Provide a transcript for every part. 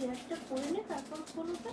শেয়ারটা করে নে, তারপর কোনোটা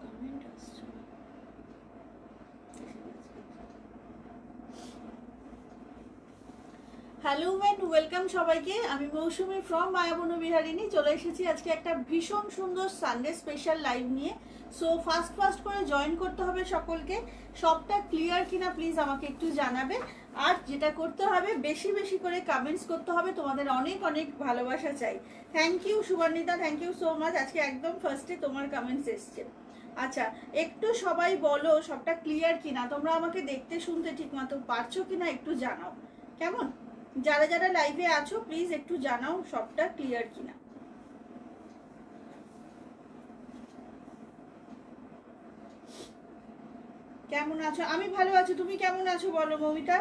কমেন্ট আসছে। হ্যালো এন্ড ওয়েলকাম সবাইকে, আমি মৌসুমি ফ্রম মায়াবন বিহারিণী চলে এসেছি আজকে একটা ভীষণ সুন্দর সানডে স্পেশাল লাইভ নিয়ে। সো ফার্স্ট করে জয়েন করতে হবে সকলকে। সবটা ক্লিয়ার কিনা প্লিজ আমাকে একটু জানাবে। আর যেটা করতে হবে, বেশি বেশি করে কমেন্টস করতে হবে, তোমাদের অনেক অনেক ভালোবাসা চাই। Thank you Subarnita, thank you so much. আজকে একদম ফার্স্টে তোমার কমেন্টস এসছে। আচ্ছা, একটু সবাই বলো সবটা ক্লিয়ার কিনা, তোমরা আমাকে দেখতে শুনতে ঠিক মতো পারছো কিনা একটু জানাও, কেমন? যারা যারা লাইভে আছো প্লিজ একটু জানাও সবটা ক্লিয়ার কিনা। কেমন আছো? আমি ভালো আছি, তুমি কেমন আছো বলো মমিতা।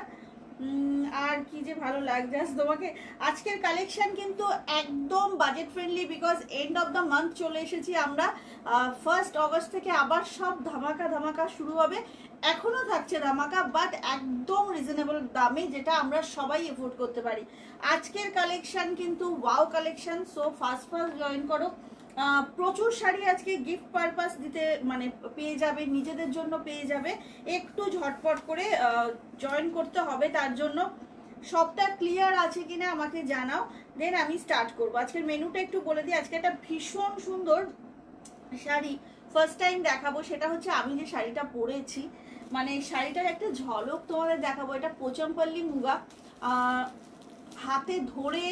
আর কি যে ভালো লাগছে তোমাকে। আজকের কালেকশন কিন্তু একদম budget friendly, because end of the month চলে এসেছি আমরা। 1 আগস্ট থেকে আবার সব ধামাকা শুরু হবে। এখনো থাকছে ধামাকা, বাট একদম রিজনেবল দামে, যেটা আমরা সবাই এফোর্ড করতে পারি। আজকের কালেকশন কিন্তু wow collection. So first join করো। প্রচুর শাড়ি আজকে গিফট পারপাস দিতে মানে পেয়ে যাবে, নিজেদের জন্য পেয়ে যাবে। একটু ঝটপট করে জয়েন করতে হবে, তার জন্য সবটা ক্লিয়ার আছে কিনা আমাকে জানাও, দেন আমি স্টার্ট করবো। আজকের মেনুটা একটু বলে দিই। আজকে একটা ভীষণ সুন্দর শাড়ি ফার্স্ট টাইম দেখাবো, সেটা হচ্ছে আমি যে শাড়িটা পরেছি, মানে শাড়িটার একটা ঝলক তোমাদের দেখাবো। এটা পোচমপল্লী মুগা, হাতে ধরে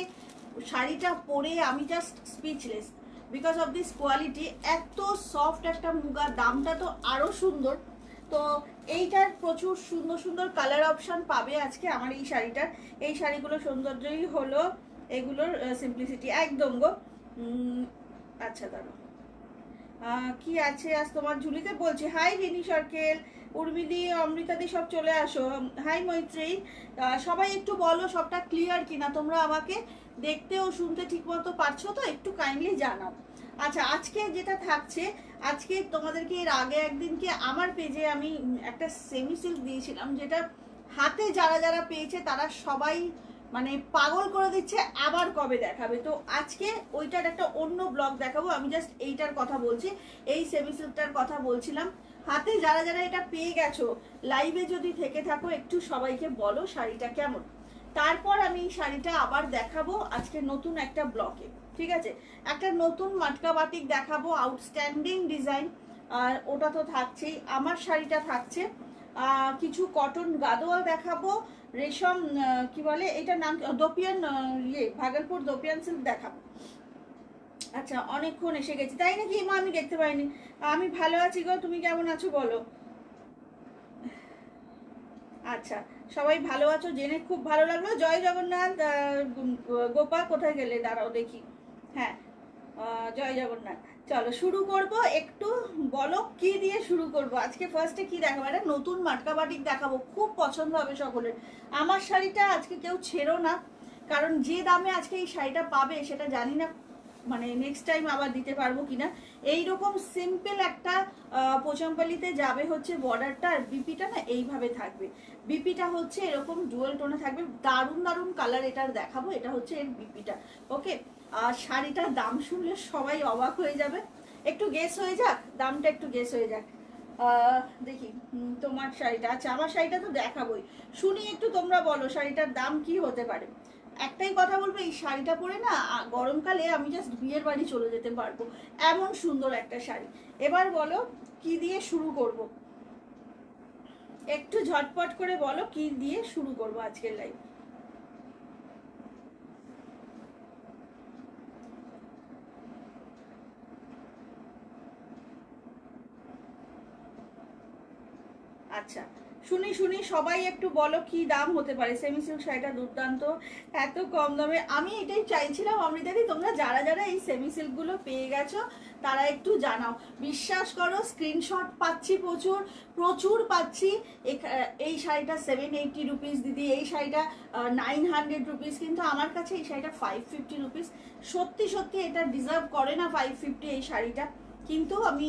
শাড়িটা পরে আমি just speechless because of this quality. এত সফট একটা মুগা, দামটা তো আরো সুন্দর। তো এইটার প্রচুর সুন্দর সুন্দর কালার অপশন পাবে আজকে আমার এই শাড়িটার। এই শাড়িগুলো সৌন্দর্যই হলো এগুলোর সিম্পলিসিটি একদম গো। আচ্ছা দাঁড়ো, কি আছে আজ তোমার ঝুলিতে বলছি। হাই রিনি সরকেল, উর্মিদি, অমৃতাদি সব চলে আসো। হাই মৈত্রী, সবাই একটু বলো সবটা ক্লিয়ার কিনা, তোমরা আমাকে দেখতে ও শুনতে ঠিক মতো পারছো তো, একটু কাইন্ডলি জানাও। আচ্ছা, আজকে যেটা থাকছে, আজকে তোমাদেরকে এর আগে একদিনকে আমার পেজে আমি একটা সেমি সিল্ক দিয়েছিলাম, যেটা হাতে যারা যারা পেয়েছে তারা সবাই মানে পাগল করে দিচ্ছে, আবার কবে দেখাবে। তো আজকে ওইটার একটা অন্য ব্লগ দেখাবো। আমি জাস্ট এইটার কথা বলছি, এই সেমি সিল্কটার কথা বলছিলাম। হাতে যারা যারা এটা পেয়ে গেছো, লাইভে যদি থেকে থাকো একটু সবাইকে বলো শাড়িটা কেমন। তারপর আমি এই শাড়িটা আবার দেখাবো আজকে নতুন একটা ব্লকে, ঠিক আছে? একটা নতুন মাটকা বাটিক দেখাবো, আউটস্ট্যান্ডিং ডিজাইন। আর ওটা তো থাকছেই, আমার শাড়িটা থাকছে। কিছু কটন গাদোয়াল দেখাবো, রেশম কি বলে এটার নাম, দোপিয়ান, ভাগলপুর দোপিয়ান সিল্ক দেখাবো। আচ্ছা, অনেকক্ষণ এসে গেছি তাই নাকি মা? আমি দেখতে পাইনি। আমি ভালো আছি গো, তুমি কেমন আছো বলো। আচ্ছা, সবাই ভালো আছো জেনে খুব ভালো লাগলো। জয় জগন্নাথ। গোপা কোথায় গেলে, দাঁড়াও দেখি। হ্যাঁ, জয় জগন্নাথ। চলো শুরু করব। একটু বলো কি দিয়ে শুরু করব আজকে। ফার্স্টে কি দেখাবো? একটা নতুন মাটকা বাটিক দেখাবো, খুব পছন্দ হবে সকলের। আমার শাড়িটা আজকে কেউ ছেড়ো না, কারণ যে দামে আজকে এই শাড়িটা পাবে সেটা জানি না মানে নেক্সট টাইম আবার দিতে পারবো কিনা। এইরকম সিম্পল একটা পোচাম্পালিতে যাবে হচ্ছে বর্ডারটা, আর বিপিটা না এইভাবে থাকবে। বিপিটা হচ্ছে এরকম ডুয়াল টোনে থাকবে, দারুণ দারুণ কালার এটার দেখাবো। এটা হচ্ছে এর বিপিটা। ওকে, আর শাড়িটার দাম শুনলে সবাই অবাক হয়ে যাবে। একটু গেস হয়ে যাক দামটা, একটু গেস হয়ে যাক। দেখি তোমার শাড়িটা, আচ্ছা আমার শাড়িটা তো দেখাবোই, শুনি একটু তোমরা বলো শাড়িটার দাম কি হতে পারে। একটাই কথা বলবো, এই শাড়িটা পরে না গরমকালে আমি জাস্ট বিয়ের বাড়ি চলে যেতে পারবো, এমন সুন্দর একটা শাড়ি। এবার বলো কি দিয়ে শুরু করব, একটু ঝটপট করে বলো কি দিয়ে শুরু করব আজকের লাইভ। আচ্ছা শুনি শুনি, সবাই একটু বলো কি দাম হতে পারে। সেমি সিল্ক শাড়িটা দুর্দান্ত, এত কম দামে। আমি এটাই চাইছিলাম অমৃতাদি, তোমরা যারা যারা এই সেমি সিল্কগুলো পেয়ে গেছো তারা একটু জানাও। বিশ্বাস করো স্ক্রিনশট পাচ্ছি প্রচুর প্রচুর পাচ্ছি। এই শাড়িটা 780 রুপিস দিদি, এই শাড়িটা 900 রুপিস, কিন্তু আমার কাছে এই শাড়িটা 550 রুপিস। সত্যি সত্যি এটা ডিজার্ভ করে না 550 এই শাড়িটা, কিন্তু আমি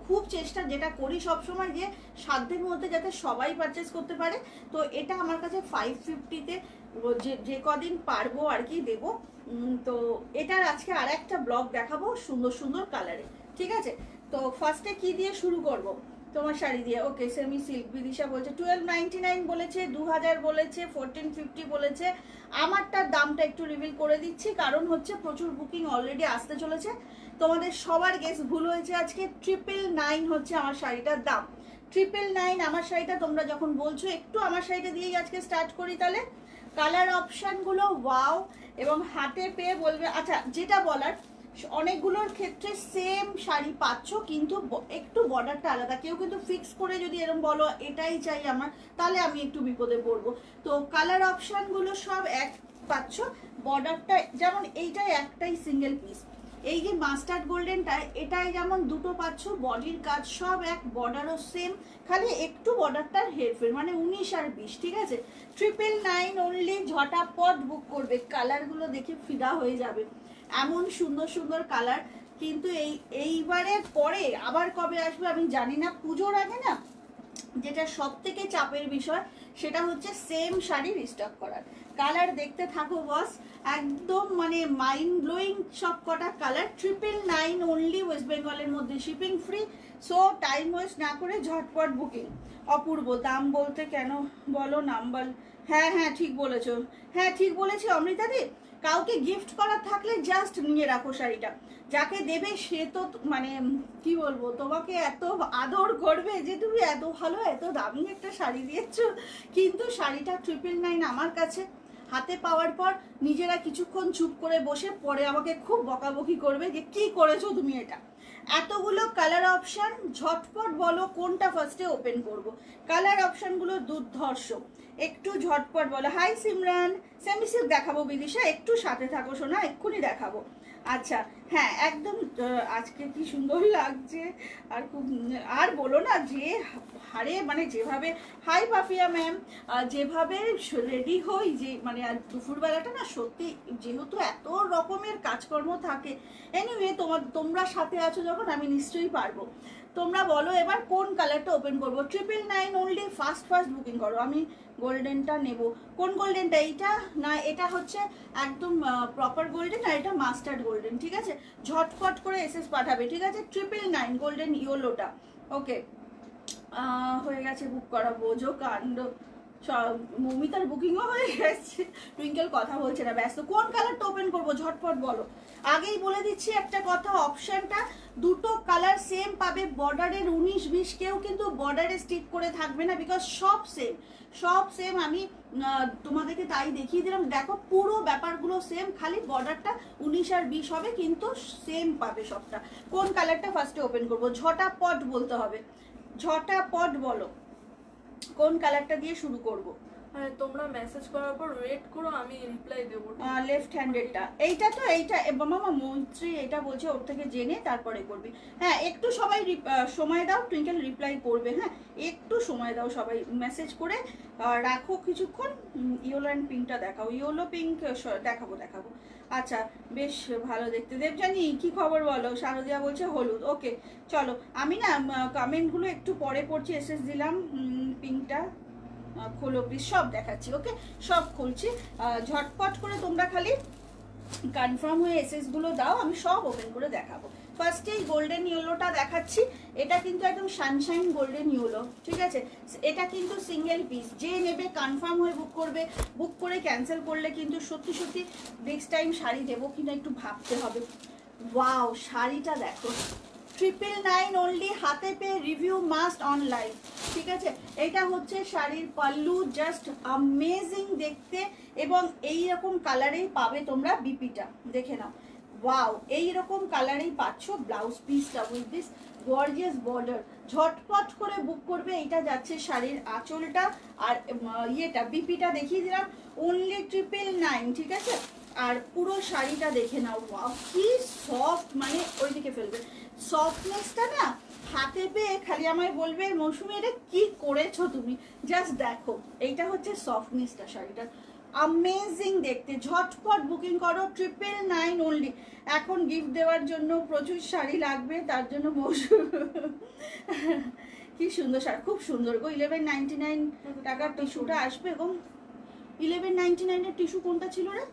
খুব চেষ্টা যেটা করি সবসময় যে সাধ্যের মধ্যে যাতে সবাই পারচেস করতে পারে। তো এটা আমার কাছে 550-তে যে কদিন পারবো আর কি দেবো। তো এটার আজকে আর একটা ব্লগ দেখাবো সুন্দর সুন্দর কালারে, ঠিক আছে। তো ফার্স্টে কি দিয়ে শুরু করব, তোমার শাড়ি দিয়ে। ওকে, সেমি সিল্ক বিদিশা বলছে 1299 বলেছে, 2000 বলেছে, 1450 বলেছে। আমারটার দামটা একটু রিভিল করে দিচ্ছি, কারণ হচ্ছে প্রচুর বুকিং অলরেডি আসতে চলেছে। তোমাদের সবার গেস ভুল হয়েছে, আজকে 999 হচ্ছে আমার শাড়িটার দাম। 999 আমার শাড়িটা। তোমরা যখন বলছো একটু আমার শাড়িটা দিয়েই আজকে স্টার্ট করি তাহলে। কালার অপশানগুলো ওয়াও, এবং হাতে পেয়ে বলবে। আচ্ছা যেটা বলার, অনেকগুলোর ক্ষেত্রে সেম শাড়ি পাচ্ছ কিন্তু একটু বর্ডারটা আলাদা। কেউ কিন্তু ফিক্স করে যদি এরকম বলো এটাই চাই আমার, তাহলে আমি একটু বিপদে পড়বো। তো কালার অপশানগুলো সব এক পাচ্ছ, বর্ডারটা যেমন এইটাই একটাই সিঙ্গেল পিস। এই যে মাস্টার্ড গোল্ডেনটা এটাই যেমন দুটো পাচ্ছ, বডির কাজ সব এক, বর্ডারও সেম, খালি একটু বর্ডারটার হেরফের, মানে 19 আর 20, ঠিক আছে। 999 অনলি, ঝটাপট বুক করবে। কালারগুলো দেখে ফিদা হয়ে যাবে, এমন সুন্দর সুন্দর কালার। কিন্তু এইবারের পরে আবার কবে আসবে আমি জানি না। পুজোর আগে না যেটা সব থেকে চাপের বিষয় সেটা হচ্ছে সেম শাড়ি রিস্টক করার। কালার দেখতে থাকো বস, একদম মানে মাইন্ড ব্লোয়িং সব কটা কালার। 999 অনলি, ওয়েস্ট বেঙ্গলের মধ্যে shipping free. So time waste না করে ঝটপট বুকিং। অপূর্ব দাম বলতে কেন বলো নাম্বার। হ্যাঁ হ্যাঁ ঠিক বলেছো, হ্যাঁ ঠিক বলেছি অমৃতাদি। কাউকে গিফট করার থাকলে জাস্ট নিয়ে রাখো শাড়িটা, যাকে দেবে সে তো মানে কি বলবো, তোমাকে এত আদর করবে যে তুমি এত ভালো এত দামি একটা শাড়ি দিয়েছো। কিন্তু শাড়িটা 999 আমার কাছে হাতে পাওয়ার পর নিজেরা কিছুক্ষণ চুপ করে বসে পরে আমাকে খুব বকাবকি করবে যে কি করেছো তুমি এটা। এতগুলো কালার অপশন, ঝটপট বলো কোনটা ফার্স্টে ওপেন করব। কালার অপশনগুলো দুর্ধর্ষ, একটু ঝটপট বলো। হাই সিমরান, সেমি সিল্ক দেখাবো বিদিশা, একটু সাথে থাকো সোনা, এক্ষুনি দেখাবো। আচ্ছা হ্যাঁ একদম, আজকে কি সুন্দর লাগছে। আর খুব, আর বলো না যে হারে মানে যেভাবে, হাই পাফিয়া ম্যাম, যেভাবে রেডি হই যে মানে আর দুপুরবেলাটা না সত্যি যেহেতু এত রকমের কাজকর্ম থাকে। এনিওয়ে তোমরা সাথে আছো যখন আমি নিশ্চয়ই পারবো। তোমরা বলো এবার কোন কালারটা ওপেন করবো। 999 অনলি, ফার্স্ট বুকিং করো। আমি গোল্ডেনটা নেব। কোন গোল্ডেনটা, এইটা না এটা হচ্ছে একদম প্রপার গোল্ডেন, আর এটা মাস্টার্ড গোল্ডেন, ঠিক আছে। ঝটপট করে এসএস পাঠাবে, ঠিক আছে। 999 গোল্ডেন ইয়েলোটা। ওকে হয়ে গেছে বুক করা, বোঝো কাণ্ড। মৌমিতার বুকিংও হয়ে গেছে, টুইঙ্কেল কথা বলছে না, ব্যস্ত। কোন কালারটা ওপেন করবো ঝটপট বলো। আগেই বলে দিচ্ছি একটা কথা, অপশনটা দুটো কালার সেম পাবে, বর্ডারের 19-20, কেউ কিন্তু বর্ডারে স্টিক করে থাকবে না, বিকজ সব সেম সব সেম। আমি তোমাদেরকে তাই দেখিয়ে দিলাম, দেখো পুরো ব্যাপারগুলো সেম, খালি বর্ডারটা 19 আর 20 হবে, কিন্তু সেম পাবে সবটা। কোন কালারটা ফার্স্টে ওপেন করবো, ঝটাপট বলতে হবে, ঝটাপট বলো কোন কালারটা দিয়ে শুরু করব। হ্যাঁ তোমরা মেসেজ করার পর ওয়েট করো, আমি রিপ্লাই দেবো। লেফট হ্যান্ডেডটা এইটা, তো এইটা মামা মন্ত্রী এটা বলছে, ওর থেকে জেনে তারপরে করবি। হ্যাঁ একটু সবাই সময় দাও, টুইঙ্কেল রিপ্লাই করবে। হ্যাঁ একটু সময় দাও সবাই, মেসেজ করে রাখো কিছুক্ষণ। ইয়েলো অ্যান্ড পিঙ্কটা দেখাও, ইয়েলো পিঙ্ক দেখাবো। আচ্ছা, বেশ ভালো দেখতে। দেবজানি কি খবর বলো? শারদিয়া বলছে হলুদ। ওকে চলো, আমি না কমেন্টগুলো একটু পরে পড়ছি। এসএস দিলাম, পিঙ্কটা খোলো প্লিজ, সব দেখাচ্ছি। ওকে, সব খুলছি। ঝটপট করে তোমরা খালি কনফার্ম হয়ে এসএস গুলো দাও, আমি সব ওপেন করে দেখাবো। ফার্স্টে এই গোল্ডেন ইয়েলোটা দেখাচ্ছি। এটা কিন্তু একদম সানশাইন গোল্ডেন ইয়েলো, ঠিক আছে? এটা কিন্তু সিঙ্গেল পিস, যে নেবে কনফার্ম হয়ে বুক করবে। বুক করে ক্যান্সেল করলে কিন্তু সত্যি সত্যি নেক্সট টাইম শাড়ি দেবো কিনা একটু ভাবতে হবে। ওয়াও, শাড়িটা দেখো, 999 অনলি, হাতে পেয়ে রিভিউ মাস্ট অনলাইন, ঠিক আছে? এটা হচ্ছে শাড়ির পাল্লু, জাস্ট অ্যামেজিং দেখতে, এবং এই রকম কালারেই পাবে তোমরা বিপিটা, দেখে নাও। ওয়াও, এই রকম কালারেই পাচ্ছ ব্লাউজ পিসটা উইথ দিস গর্জিয়াস বর্ডার। ঝটপট করে বুক করবে। এটা যাচ্ছে শাড়ির আঁচলটা, আর ইয়েটা বিপিটা দেখিয়ে দিলাম, অনলি 999, ঠিক আছে? আর পুরো শাড়িটা দেখে নাও। ওয়াও, কি সফট, মানে ওইদিকে ফেলবে, সফটনেসটা না হাতে পেয়ে খালি আমায় বলবে মৌসুমি এটা কি করেছো তুমি, জাস্ট দেখো। এইটা হচ্ছে সফটনেসটা শাড়িটার, অ্যামেজিং দেখতে। ঝটপট বুকিং করো, 999 অনলি। এখন গিফট দেওয়ার জন্য প্রচুর শাড়ি লাগবে, তার জন্য মৌসুম কি সুন্দর শাড়ি, খুব সুন্দর গো। 1199 টাকার টিস্যুটা আসবে গো। 1199 এর টিস্যু কোনটা ছিল রে?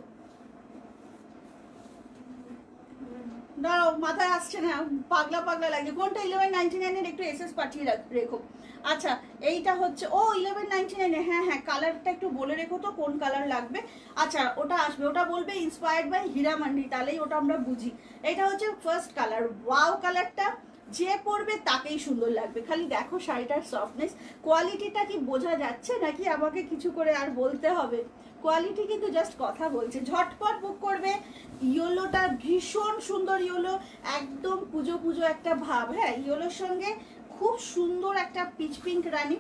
দাঁড়াও, মাথায় আসছে না, পাগলা পাগলা লাগছে। কোনটা 1199 এর একটু এসএস পাঠিয়ে রেখো। আচ্ছা, এইটা হচ্ছে, ও 1199, হ্যাঁ হ্যাঁ, কালারটা একটু বলে রেখো তো কোন কালার লাগবে। আচ্ছা, ওটা আসবে, ওটা বলবে ইন্সপায়ার্ড বাই হীরামান্ডি, তাহলেই ওটা আমরা বুঝি। এটা হচ্ছে ফার্স্ট কালার। ওয়াও, কালারটা যে পরবে তাকেই সুন্দর লাগবে। খালি দেখো শাড়িটার সফটনেস, কোয়ালিটিটা কি বোঝা যাচ্ছে নাকি আমাকে কিছু করে আর বলতে হবে? কোয়ালিটি কিন্তু জাস্ট কথা বলছে। ঝটপট বুক করবে। ইয়েলোটা ভীষণ সুন্দর ইয়েলো, একদম পুজো পুজো একটা ভাব। হ্যাঁ, ইয়েলোর সঙ্গে খুব সুন্দর একটা পিচ পিঙ্ক রানী।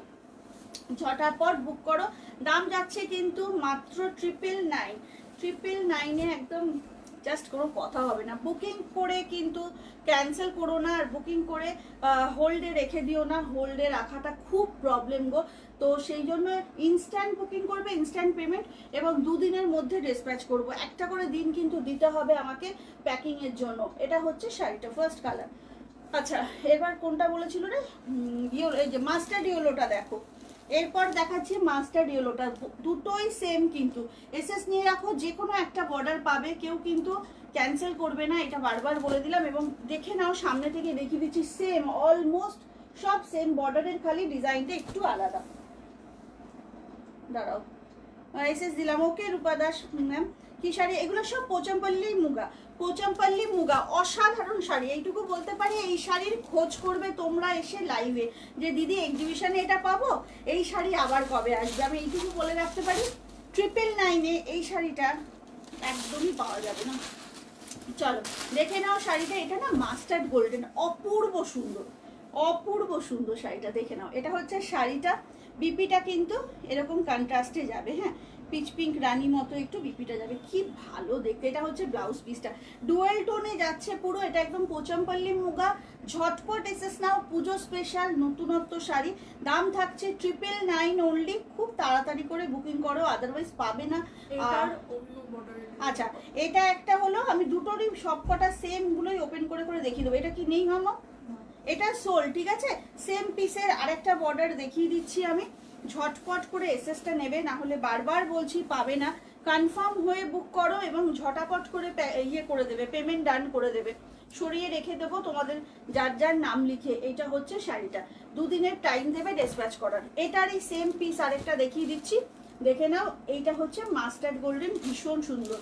ঝটাপট বুক করো। দাম যাচ্ছে কিন্তু মাত্র 999 একদম জাস্ট কোনো কথা হবে না। বুকিং করে কিন্তু ক্যান্সেল করো না, আর বুকিং করে হোল্ডে রেখে দিও না, হোল্ডে রাখাটা খুব প্রবলেম গো। তো সেই জন্য ইনস্ট্যান্ট বুকিং করবে, ইনস্ট্যান্ট পেমেন্ট, এবং 2 দিনের মধ্যে ডিসপ্যাচ করব। একটা করে দিন কিন্তু দিতে হবে আমাকে প্যাকিং এর জন্য। এটা হচ্ছে শাড়িটা ফার্স্ট কালার। আচ্ছা, এবার কোনটা বলেছিল রে? ইয়েলো, এই যে মাস্টার্ড ইয়েলোটা দেখো। এরপর দেখাচ্ছি মাস্টার্ড ইয়েলোটা, দুটোই সেম কিন্তু। এসএস নিয়ে রাখো, যে কোনো একটা বর্ডার পাবে, কেউ কিন্তু ক্যান্সেল করবে না, এটা বারবার বলে দিলাম। এবং দেখে নাও, সামনে থেকে দেখিয়ে দিচ্ছি, সেম, অলমোস্ট সব সেম বর্ডারের, খালি ডিজাইনটা একটু আলাদা। দাঁড়াও, এসএস দিলাম। ওকে রূপা দাস ম্যাম, কি শাড়ি এগুলো? সব পোচামপল্লি মুগা, পোচামপল্লি মুগা, অসাধারণ শাড়ি। এইটুকু বলতে পারি, এই শাড়ির খোঁজ করবে তোমরা এসে লাইভে, যে দিদি এক্সিবিশনে এটা পাবো, এই শাড়ি আবার কবে আসবে, আমি এইটুকু বলে রাখতে পারি। 999 এই শাড়িটা একদমই পাওয়া যাবে না। চলো দেখে নাও শাড়িটা। এটা না মাস্টার্ড গোল্ডেন, অপূর্ব সুন্দর, অপূর্ব সুন্দর শাড়িটা, দেখে নাও। এটা হচ্ছে শাড়িটা, বিপিটা কিন্তু এরকম কন্ট্রাস্টে যাবে। হ্যাঁ, পিচ পিঙ্ক রানী মতো একটু বিপিটা যাবে, কি ভালো দেখতে। এটা হচ্ছে ব্লাউজ পিসটা, ডুয়েল টোনে যাচ্ছে পুরো। এটা একদম পোচামপল্লি মুগা। ঝটপট এসেস নাও, পুজো স্পেশাল নতুনত্ব শাড়ি। দাম থাকছে 999 অনলি। খুব তাড়াতাড়ি করে বুকিং করো, আদারওয়াইজ পাবে না। আচ্ছা, এটা একটা হলো, আমি দুটোরই সবকটা সেম গুলোই ওপেন করে করে দেখিয়ে দেবো। এটা কি নেই মামা? এটা সোল, ঠিক আছে? সেম পিসের আরেকটা বর্ডার দেখিয়ে দিচ্ছি আমি। ঝটপট করে এসএসটা নেবে, না হলে বারবার বলছি পাবে না। কনফার্ম হয়ে বুক করো এবং ঝটাপট করে ইয়ে করে দেবে, পেমেন্ট ডান করে দেবে। সরিয়ে রেখে দেবো তোমাদের যার যার নাম লিখে। এটা হচ্ছে শাড়িটা, 2 দিনের টাইম দেবে ডিসপ্যাচ করার। এটারই সেম পিস আরেকটা দেখিয়ে দিচ্ছি, দেখে নাও। এইটা হচ্ছে মাস্টার্ড গোল্ডেন, ভীষণ সুন্দর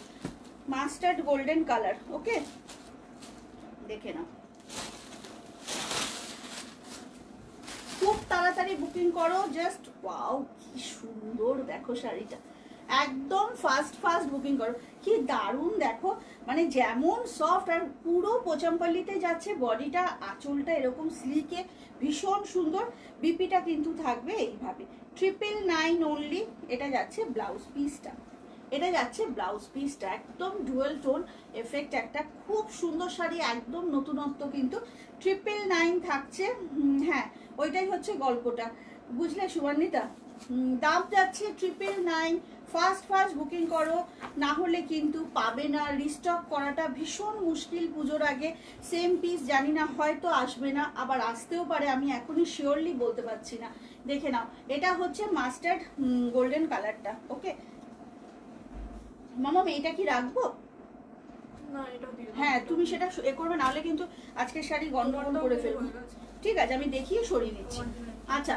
মাস্টার্ড গোল্ডেন কালার। ওকে, দেখে নাও। খুব তাড়াতাড়ি বুকিং করো, জাস্ট ওয়াও, কি সুন্দর দেখো শাড়িটা, একদম ফাস্ট ফাস্ট বুকিং করো। কি দারুণ দেখো, মানে যেমন সফট, আর পুরো পোচামপল্লিতে যাচ্ছে বডিটা, আঁচলটা এরকম স্লিকে, ভীষণ সুন্দর। বিপিটা কিন্তু থাকবে এইভাবে, 999 অনলি। এটা যাচ্ছে ব্লাউজ পিসটা, এটা যাচ্ছে ব্লাউজ পিসটা, একদম ডুয়েল টোন এফেক্ট, একটা খুব সুন্দর শাড়ি, একদম নতুনত্ব কিন্তু। 999 থাকছে। হ্যাঁ, ওইটাই হচ্ছে গল্পটা, বুঝলে সুবর্ণিতা? দাম যাচ্ছে 999। ফার্স্ট ফার্স্ট বুকিং করো, না হলে কিন্তু পাবে না। রিস্টক করাটা ভীষণ মুশকিল পুজোর আগে। সেম পিস জানি না, হয়তো আসবে না, আবার আসতেও পারে, আমি এখনই শিওরলি বলতে পারছি না। দেখে নাও, এটা হচ্ছে মাস্টার্ড গোল্ডেন কালারটা। ওকে মামা, এটা কি রাখবো? না এটা দিয়ে দাও। হ্যাঁ তুমি সেটা এ করবে, নাহলে কিন্তু আজকের শাড়ি গন্ডগোল করে ফেলবো। হয়ে গেছে। ঠিক আছে, আমি দেখিয়ে সরিয়ে দিচ্ছি। আচ্ছা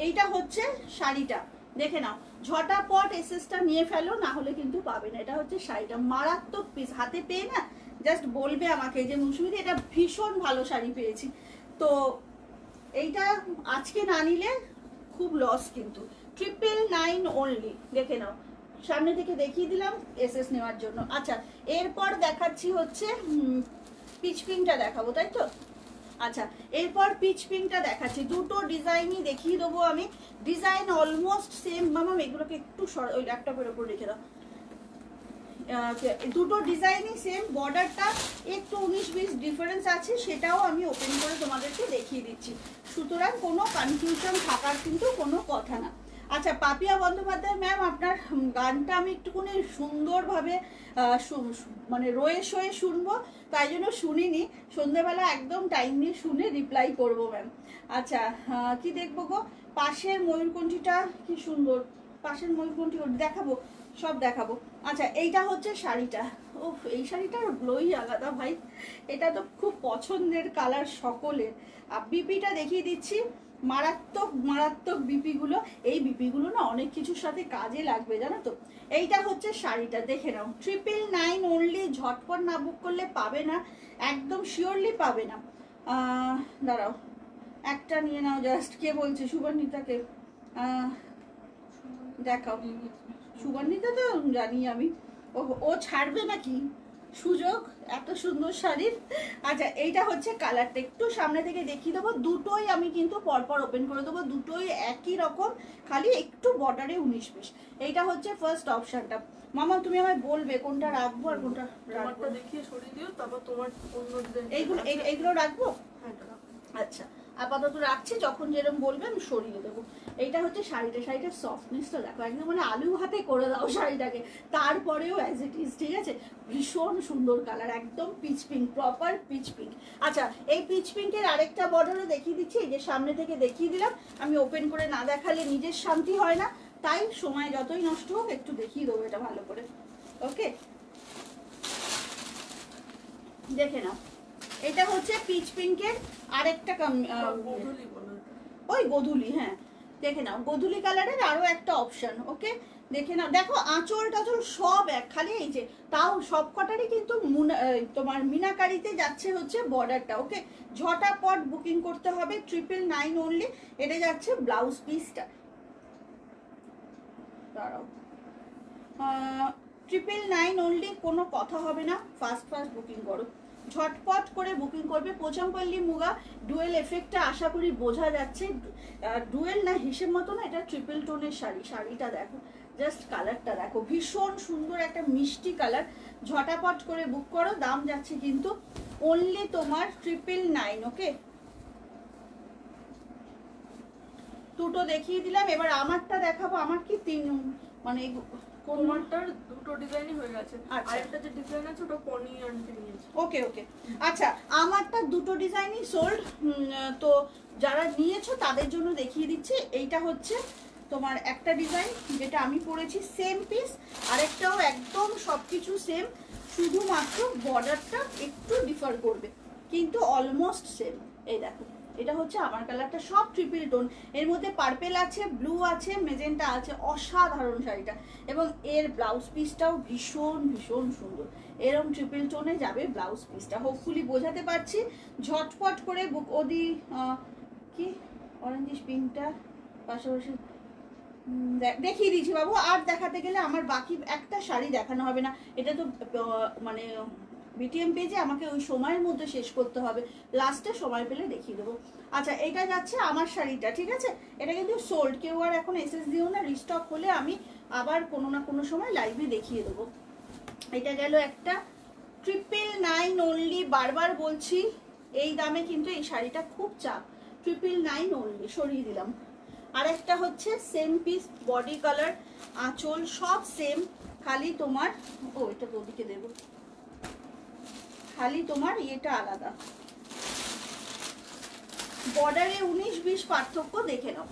এইটা হচ্ছে শাড়িটা, দেখে নাও। ঝটাপট এসএসটা নিয়ে ফেলো, না হলে কিন্তু পাবে না। এটা হচ্ছে শাড়িটা, মারাত্মক পিস। হাতে পেয়ে না জাস্ট বলবে আমাকে যে মৌসুমীদি এটা ভীষণ ভালো শাড়ি পেয়েছি। তো এইটা আজকে না নিলে খুব লস কিন্তু। 999 অনলি, দেখে নাও। সামনে থেকে দেখিয়ে দিলাম এসএস নেওয়ার জন্য। আচ্ছা এরপর দেখাচ্ছি হচ্ছে পিচ পিঙ্কটা দেখাবো, তাই তো? আচ্ছা এরপর পিচ পিঙ্কটা দেখাচ্ছি। দুটো ডিজাইনই দেখিয়ে দেবো আমি। Design almost same. মামাম এগুলোকে একটু ওই ল্যাপটপের উপর রেখে দাও। দুটো ডিজাইনই সেম, বর্ডারটা একটু 19-20 ডিফারেন্স আছে, সেটাও আমি ওপেন করে তোমাদেরকে দেখিয়ে দিচ্ছি। সুতরাং কোনো কনফিউশন থাকার কিন্তু কোনো কথা না। আচ্ছা পাপিয়া বন্দ্যোপাধ্যায় ম্যাম, আপনার গানটা আমি একটুখানি সুন্দরভাবে মানে রয়ে শয়ে শুনবো, তাই জন্য শুনিনি। সন্ধ্যেবেলা একদম টাইম নিয়ে শুনে রিপ্লাই করবো ম্যাম। আচ্ছা কি দেখবো গো? পাশের ময়ূরকণ্ঠীটা কি সুন্দর। পাশের ময়ূরকণ্ঠী দেখাবো, সব দেখাবো। আচ্ছা এইটা হচ্ছে শাড়িটা। ও এই শাড়িটার গ্লোই আলাদা ভাই, এটা তো খুব পছন্দের কালার সকলের। আর বিপিটা দেখিয়ে দিচ্ছি, মারাত্মক মারাত্মক বিপিগুলো। এই বিপিগুলো না অনেক কিছুর সাথে কাজে লাগবে জানো তো। এইটা হচ্ছে শাড়িটা, দেখে নাও। 999 অনলি, ঝটপট না বুক করলে পাবে না, একদম শিওরলি পাবে না। দাঁড়াও একটা নিয়ে নাও জাস্ট। কে বলছে? সুবর্ণিতাকে দেখাও। সুবর্ণিতা তো জানি আমি, ও ছাড়বে নাকি সুযোগ এত সুন্দর শাড়ির। আচ্ছা এইটা হচ্ছে কালারটা, একটু সামনে থেকে দেখিয়ে দেবো। দুটোই আমি কিন্তু পরপর ওপেন করে দেবো, দুটোই একই রকম, খালি একটু বর্ডারে 19-20। এইটা হচ্ছে ফার্স্ট অপশনটা। মামা তুমি আমায় বলবে কোনটা রাখবো আর কোনটা রাখবো। তোমারটা দেখিয়ে সরিয়ে দিও, তারপর তোমার অন্য ডিজাইন। এইগুলো রাখবো। হ্যাঁ এটা রাখো। আচ্ছা আপাতত রাখছি, যখন যেরকম বলবে আমি সরিয়ে দেবো। এইটা হচ্ছে শাড়িটা। শাড়িটার সফটনেসটা দেখো, একদম মানে আলু হাতে করে দাও শাড়িটাকে, তারপরেও অ্যাজ ইট ইজ। ঠিক আছে, ভীষণ সুন্দর কালার, একদম pitch pink, proper pitch pink. আচ্ছা এই পিচ পিঙ্কের আরেকটা বর্ডারও দেখিয়ে দিচ্ছি, এই যে সামনে থেকে দেখিয়ে দিলাম। আমি ওপেন করে না দেখালে নিজের শান্তি হয় না, তাই সময় যতই নষ্ট হোক একটু দেখিয়ে দেবো এটা ভালো করে। ওকে দেখে নাও, এটা হচ্ছে পিচ পিঙ্কের আরেকটা গোধূলি বলো এটা। ওই গোধূলি, হ্যাঁ দেখে নাও, গোধূলি কালারের আরো একটা অপশন। ওকে দেখে নাও, দেখো আঁচল টাচল সব এক, খালি এই যে তাও সব কটারই কিন্তু তোমার মিনাকারিতে যাচ্ছে হচ্ছে বর্ডারটা। ওকে ঝটাপট বুকিং করতে হবে। 999 অনলি। এটা যাচ্ছে ব্লাউজ পিসটা। দাঁড়াও 999 অনলি, কোনো কথা হবে না। ফার্স্ট ফার্স্ট বুকিং করো, ঝটপট করে বুকিং করবে। পোচামপল্লী মুগা ডুয়েল এফেক্টটা আশা করি বোঝা যাচ্ছে। ডুয়েল না হিসেব মতো না, এটা ট্রিপল টোনের শাড়ি। শাড়িটা দেখো, জাস্ট কালারটা দেখো, ভীষণ সুন্দর একটা মিষ্টি কালার। ঝটাপট করে বুক করো। দাম যাচ্ছে কিন্তু অনলি তোমার 999। ওকে দুটো দেখিয়ে দিলাম, এবার আমারটা দেখাবো। আমার কি মানে তোমারটার দুটো ডিজাইনই হয়ে গেছে। আচ্ছা। আরেকটা যে ডিজাইন আছে ওটা পনি আনতে নিয়েছে। ওকে ওকে আচ্ছা আমারটা দুটো ডিজাইনই সোল্ড। তো যারা নিয়েছো তাদের জন্য দেখিয়ে দিচ্ছি। এইটা হচ্ছে তোমার একটা ডিজাইন যেটা আমি পরেছি, সেম পিস। আরেকটাও একদম সবকিছু সেম, শুধুমাত্র বর্ডারটা একটু ডিফার করবে, কিন্তু অলমোস্ট সেম। এই দেখো এটা হচ্ছে আমার কালারটা, সব ট্রিপল টোন। এর মধ্যে পার্পেল আছে, ব্লু আছে, মেজেন্টা আছে। অসাধারণ শাড়িটা, এবং এর ব্লাউজ পিসটাও ভীষণ ভীষণ সুন্দর। এরকম ট্রিপল টোনে যাবে ব্লাউজ পিসটা, হোপফুলি বোঝাতে পারছি। ঝটপট করে বুক ওদি কি অরেঞ্জিশ পিঙ্কটা পাশাপাশি দেখিয়ে দিয়েছি বাবু। আর দেখাতে গেলে আমার বাকি একটা শাড়ি দেখানো হবে না। এটা তো মানে বিটিএম পেজে আমাকে ওই সময়ের মধ্যে শেষ করতে হবে, লাস্টে সময় পেলে দেখিয়ে দেবো। আচ্ছা এটা যাচ্ছে আমার শাড়িটা, ঠিক আছে। এটা কিন্তু সোল্ড, কেউ আর এখন এসএস দিও না। রিস্টক হলে আমি আবার কোনো না কোনো সময় লাইভে দেখিয়ে দেবো। এটা গেল একটা। 999 অনলি, বারবার বলছি এই দামে কিন্তু এই শাড়িটা খুব চাপ। 999 অনলি, সরিয়ে দিলাম। আর একটা হচ্ছে সেম পিস, বডি কালার, আঁচল সব সেম, খালি তোমার এটা তো ওদিকে দেবো, খালি তোমার এটা আলাদা। বর্ডারে 19-20 পার্থক্য দেখে নাও,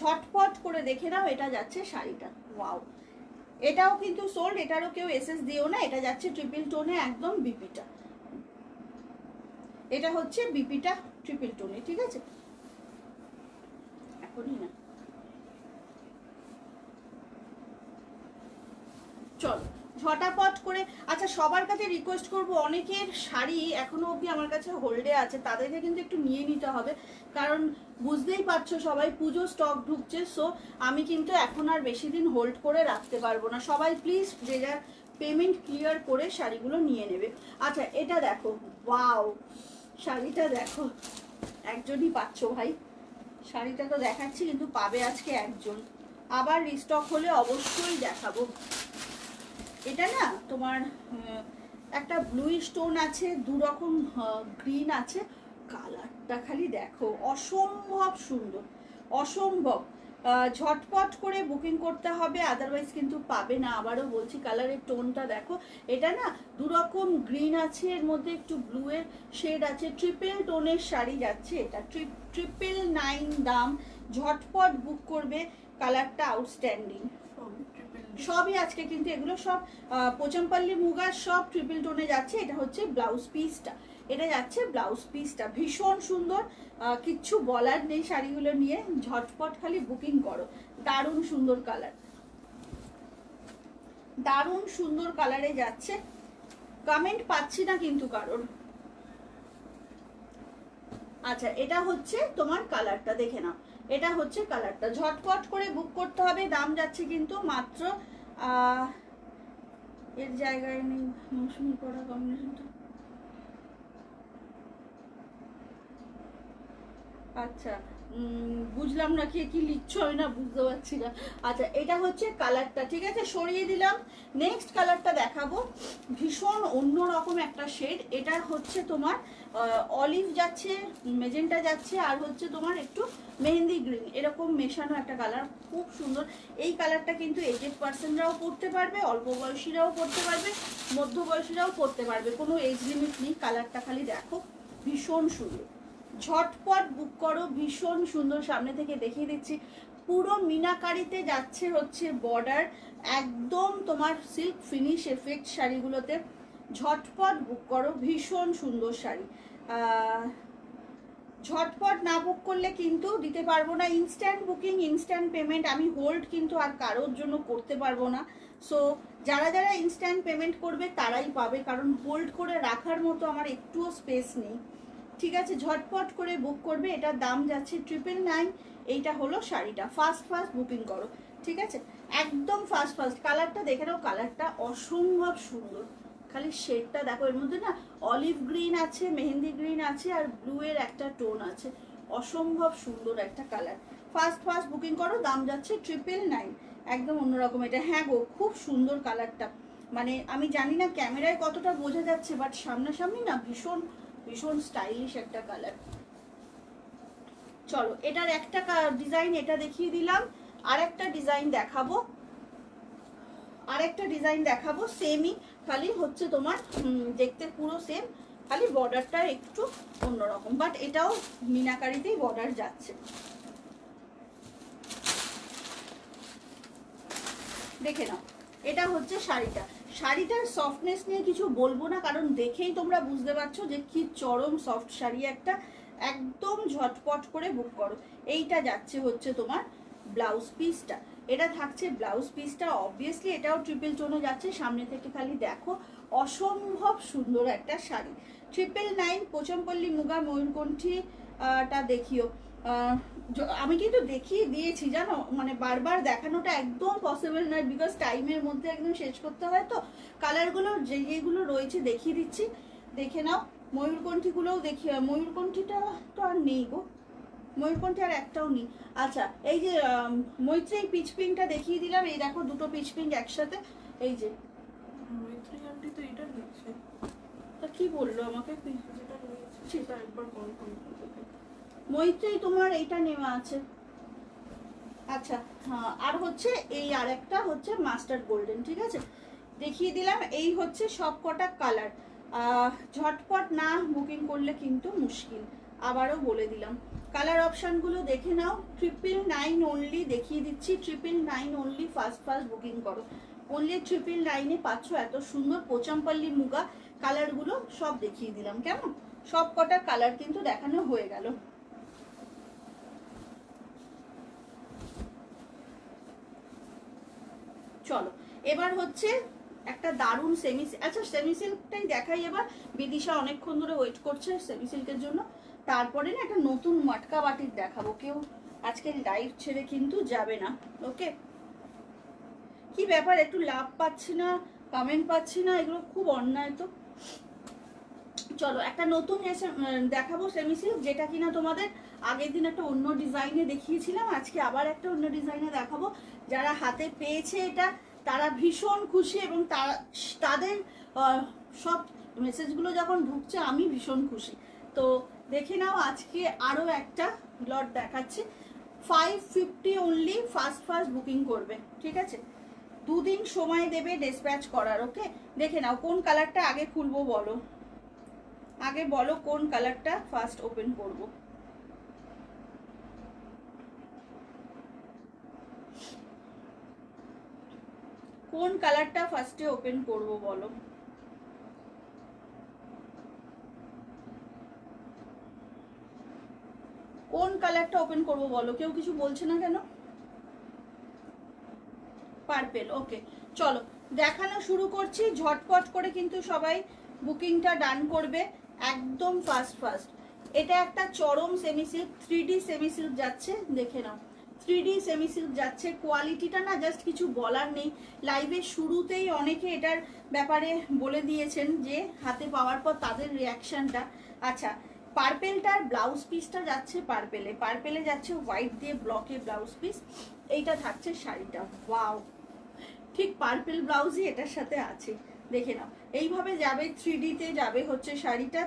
ঝটপট করে দেখে নাও। এটা যাচ্ছে শাড়িটা, ওয়াও, এটাও কিন্তু সোল্ড, এটারও কেউ এসএস দিও না। এটা যাচ্ছে ট্রিপল টোনে, একদম বিপিটা, এটা হচ্ছে বিপিটা ট্রিপল টোনে, ঠিক আছে? এখনই না, চলো ঝটাপট করে। আচ্ছা, সবার কাছে রিকোয়েস্ট করব, অনেকের শাড়ি এখনো অবধি আমার কাছে হোল্ডে আছে, তাদেরকে কিন্তু একটু নিয়ে নিতে হবে, কারণ বুঝতেই পারছো সবাই পুজো স্টক ঢুকছে। সো আমি কিন্তু এখন আর বেশি দিন হোল্ড করে রাখতে পারবো না। সবাই প্লিজ যে যার পেমেন্ট ক্লিয়ার করে শাড়িগুলো নিয়ে নেবে। আচ্ছা, এটা দেখো, ওয়াও, শাড়িটা দেখো, একজনই পাচ্ছ ভাই, শাড়িটা তো দেখাচ্ছি কিন্তু পাবে আজকে একজন, আবার রিস্টক হলে অবশ্যই দেখাবো। এটা না তোমার একটা ব্লু স্টোন আছে, দু রকম গ্রিন আছে, কালারটা খালি দেখো, অসম্ভব সুন্দর, অসম্ভব। ঝটপট করে বুকিং করতে হবে, আদারওয়াইজ কিন্তু পাবে না। আবারও বলছি, কালারের টোনটা দেখো, এটা না দু রকম গ্রিন আছে, এর মধ্যে একটু ব্লু এর শেড আছে, ট্রিপল টোনের শাড়ি যাচ্ছে এটা, 999 দাম। ঝটপট বুক করবে, কালারটা আউটস্ট্যান্ডিং। সবই আজকে কিন্তু এগুলো সব পোচামপাল্লি মুগার, সব ট্রিপল টোনে যাচ্ছে। এটা হচ্ছে ব্লাউজ পিসটা, এটা যাচ্ছে ব্লাউজ পিসটা, ভীষণ সুন্দর, কিচ্ছু বলার নেই শাড়িগুলো নিয়ে। ঝটপট খালি বুকিং করো, দারুণ সুন্দর কালার, দারুণ সুন্দর কালারে যাচ্ছে। কমেন্ট পাচ্ছি না কিন্তু কারোর। আচ্ছা, এটা হচ্ছে তোমার কালারটা, দেখে নাও, এটা হচ্ছে কালারটা, ঝটপট করে বুক করতে হবে। দাম যাচ্ছে কিন্তু মাত্র এর জায়গায় নেই মৌসুমি পড়া কম্বিনেশনটা। আচ্ছা, বুঝলাম না কে কি লিখছো, আমি না বুঝতে পারছি না। আচ্ছা, এটা হচ্ছে কালারটা, ঠিক আছে, সরিয়ে দিলাম। নেক্সট কালারটা দেখাবো, ভীষণ অন্যরকম একটা শেড। এটা হচ্ছে তোমার অলিভ যাচ্ছে, মেজেন্টা যাচ্ছে, আর হচ্ছে তোমার একটু মেহেন্দি গ্রিন, এরকম মেশানো একটা কালার, খুব সুন্দর। এই কালারটা কিন্তু এজেড পার্সনরাও পরতে পারবে, অল্প বয়সীরাও পরতে পারবে, মধ্যবয়সীরাও পরতে পারবে, কোনো এজ লিমিট নেই। কালারটা খালি দেখো, ভীষণ সুন্দর, ঝটপট বুক করো, ভীষণ সুন্দর। সামনে থেকে দেখিয়ে দিচ্ছি, পুরো মিনাকারিতে যাচ্ছে হচ্ছে বর্ডার, একদম তোমার সিল্ক ফিনিশ এফেক্ট শাড়িগুলোতে। ঝটপট বুক করো, ভীষণ সুন্দর শাড়ি। ঝটপট না বুক করলে কিন্তু দিতে পারবো না। ইনস্ট্যান্ট বুকিং, ইনস্ট্যান্ট পেমেন্ট, আমি হোল্ড কিন্তু আর কারোর জন্য করতে পারবো না। সো যারা যারা ইনস্ট্যান্ট পেমেন্ট করবে তারাই পাবে, কারণ হোল্ড করে রাখার মতো আমার একটুও স্পেস নেই, ঠিক আছে? ঝটপট করে বুক করবে। এটার দাম যাচ্ছে 999। এইটা হলো শাড়িটা, ফাস্ট ফাস্ট বুকিং করো, ঠিক আছে, একদম ফাস্ট ফাস্ট। কালারটা দেখে নাও, কালারটা অসম্ভব সুন্দর, খালি শেডটা দেখো, এর মধ্যে না অলিভ গ্রিন আছে, মেহেন্দি গ্রিন আছে, আর ব্লু এর একটা টোন আছে, অসম্ভব সুন্দর একটা কালার। ফাস্ট ফাস্ট বুকিং করো, দাম যাচ্ছে 999, একদম অন্যরকম এটা। হ্যাঁ গো, খুব সুন্দর কালারটা, মানে আমি জানি না ক্যামেরায় কতটা বোঝা যাচ্ছে, বাট সামনাসামনি না ভীষণ ভীষণ স্টাইলিশ একটা কালার। চলো, এটার একটা ডিজাইন এটা দেখিয়ে দিলাম, আর একটা ডিজাইন দেখাবো, আরেকটা ডিজাইন দেখাবো, সেমই, খালি হচ্ছে তোমার দেখতে পুরো সেম, খালি বর্ডারটা একটু অন্যরকম, বাট এটাও মিনাকারিতেই বর্ডার যাচ্ছে। দেখে নাও, এটা হচ্ছে শাড়িটা। শাড়িটার সফটনেস নিয়ে কিছু বলবো না, কারণ দেখেই তোমরা বুঝতে পারছো যে কি চরম সফট শাড়ি একটা, একদম ঝটপট করে বুক করো। এইটা যাচ্ছে হচ্ছে তোমার ব্লাউজ পিসটা, এটা থাকছে ব্লাউজ পিসটা, অবভিয়াসলি এটাও ট্রিপল টোনে যাচ্ছে। সামনে থেকে খালি দেখো, অসম্ভব সুন্দর একটা শাড়ি। 999, পোচমপল্লী মুগা ময়ূরকণ্ঠী টা দেখিও। আমি কিন্তু দেখিয়ে দিয়েছি জানো, মানে বারবার দেখানোটা একদম পসিবল নয়, বিকজ টাইমের মধ্যে একদম শেষ করতে হয়। তো কালারগুলো যেগুলো রয়েছে দেখিয়ে দিচ্ছি, দেখে নাও। ময়ূরকণ্ঠীগুলোও দেখি, ময়ূরকণ্ঠীটা তো আর নেই গো, ময়ূরকণ্ঠী আর একটাও নেই। আচ্ছা, এই যে মৈত্রী পিচ পিঙ্কটা দেখিয়ে দিলাম, এই দেখো দুটো পিচ পিঙ্ক একসাথে, এই যে মৈত্রী আন্টি তো এটা নিচ্ছে, তা কি বললো আমাকে, যেটা নিয়েছে সেটা একবার কনফার্ম করতে। মৈত্রী তোমার এইটা নেওয়া আছে, আচ্ছা, হ্যাঁ, আর হচ্ছে এই আর একটা হচ্ছে মাস্টার্ড গোল্ডেন, ঠিক আছে, দেখিয়ে দিলাম। এই হচ্ছে সব কটা কালার। ঝটপট না বুকিং করলে কিন্তু মুশকিল, আবারও বলে দিলাম। কালার অপশানগুলো দেখে নাও। 999 অনলি দেখিয়ে দিচ্ছি, 999 অনলি, ফার্স্ট ফার্স্ট বুকিং করো। অনলি 999-এ পাচ্ছ এত সুন্দর পোচামপাল্লি মুগা। কালারগুলো সব দেখিয়ে দিলাম, কেমন? সব কটা কালার কিন্তু দেখানো হয়ে গেল। চলো এবার হচ্ছে একটা দারুণ সেমি, আচ্ছা সেমি সিল্কটাই দেখাই এবার। বিদিশা অনেকক্ষণ ধরে ওয়েট করছে সেমি সিল্কের জন্য। তারপরে না একটা নতুন মটকা বাটির দেখাবো, কেউ আজকে লাইভ ছেড়ে কিন্তু যাবে না। ওকে, কি ব্যাপার, একটু লাভ পাচ্ছি না, কমেন্ট পাচ্ছি না, এগুলো খুব অন্যায় তো। চলো একটা নতুন দেখাবো সেমি সিল্ক, যেটা কিনা তোমাদের আগের দিন একটা অন্য ডিজাইনে দেখিয়েছিলাম, আজকে আবার একটা অন্য ডিজাইনে দেখাবো। যারা হাতে পেয়েছে এটা তারা ভীষণ খুশি, এবং তাদের সব মেসেজগুলো যখন ঢুকছে আমি ভীষণ খুশি। তো দেখে নাও, আজকে আরও একটা লট দেখাচ্ছি। 550 অনলি, ফার্স্ট ফার্স্ট বুকিং করবে, ঠিক আছে? 2 দিন সময় দেবে ডিসপ্যাচ করার। ওকে, দেখে নাও কোন কালারটা আগে খুলবো বলো, আগে বলো কোন কালারটা ফার্স্ট ওপেন করব। কোন কালারটা ফার্স্টে ওপেন করব বলো। কোন কালারটা ওপেন করব বলো, কেউ কিছু বলছে না কেন? পার্পেল, ওকে। চলো দেখানো শুরু করছি, ঝটপট করে কিন্তু সবাই বুকিংটা ডান করবে একদম ফার্স্ট ফার্স্ট। এটা একটা চরম semi silk, 3D semi silk যাচ্ছে, দেখে নাও 3D সেমি সিল্ক যাচ্ছে। কোয়ালিটিটা না জাস্ট কিছু বলার নেই। লাইভের শুরুতেই অনেকে এটার ব্যাপারে বলে দিয়েছেন যে হাতে পাওয়ার পর তাদের রিয়াকশনটা। আচ্ছা, পার্পেলটার ব্লাউজ পিসটা যাচ্ছে পার্পেলে, পার্পেলে যাচ্ছে হোয়াইট দিয়ে ব্লকে ব্লাউজ পিস। এইটা থাকছে শাড়িটা, ওয়াও, ঠিক পার্পেল ব্লাউজই এটার সাথে আছে, দেখে নাও। এইভাবে যাবে 3D-তে যাবে হচ্ছে শাড়িটা।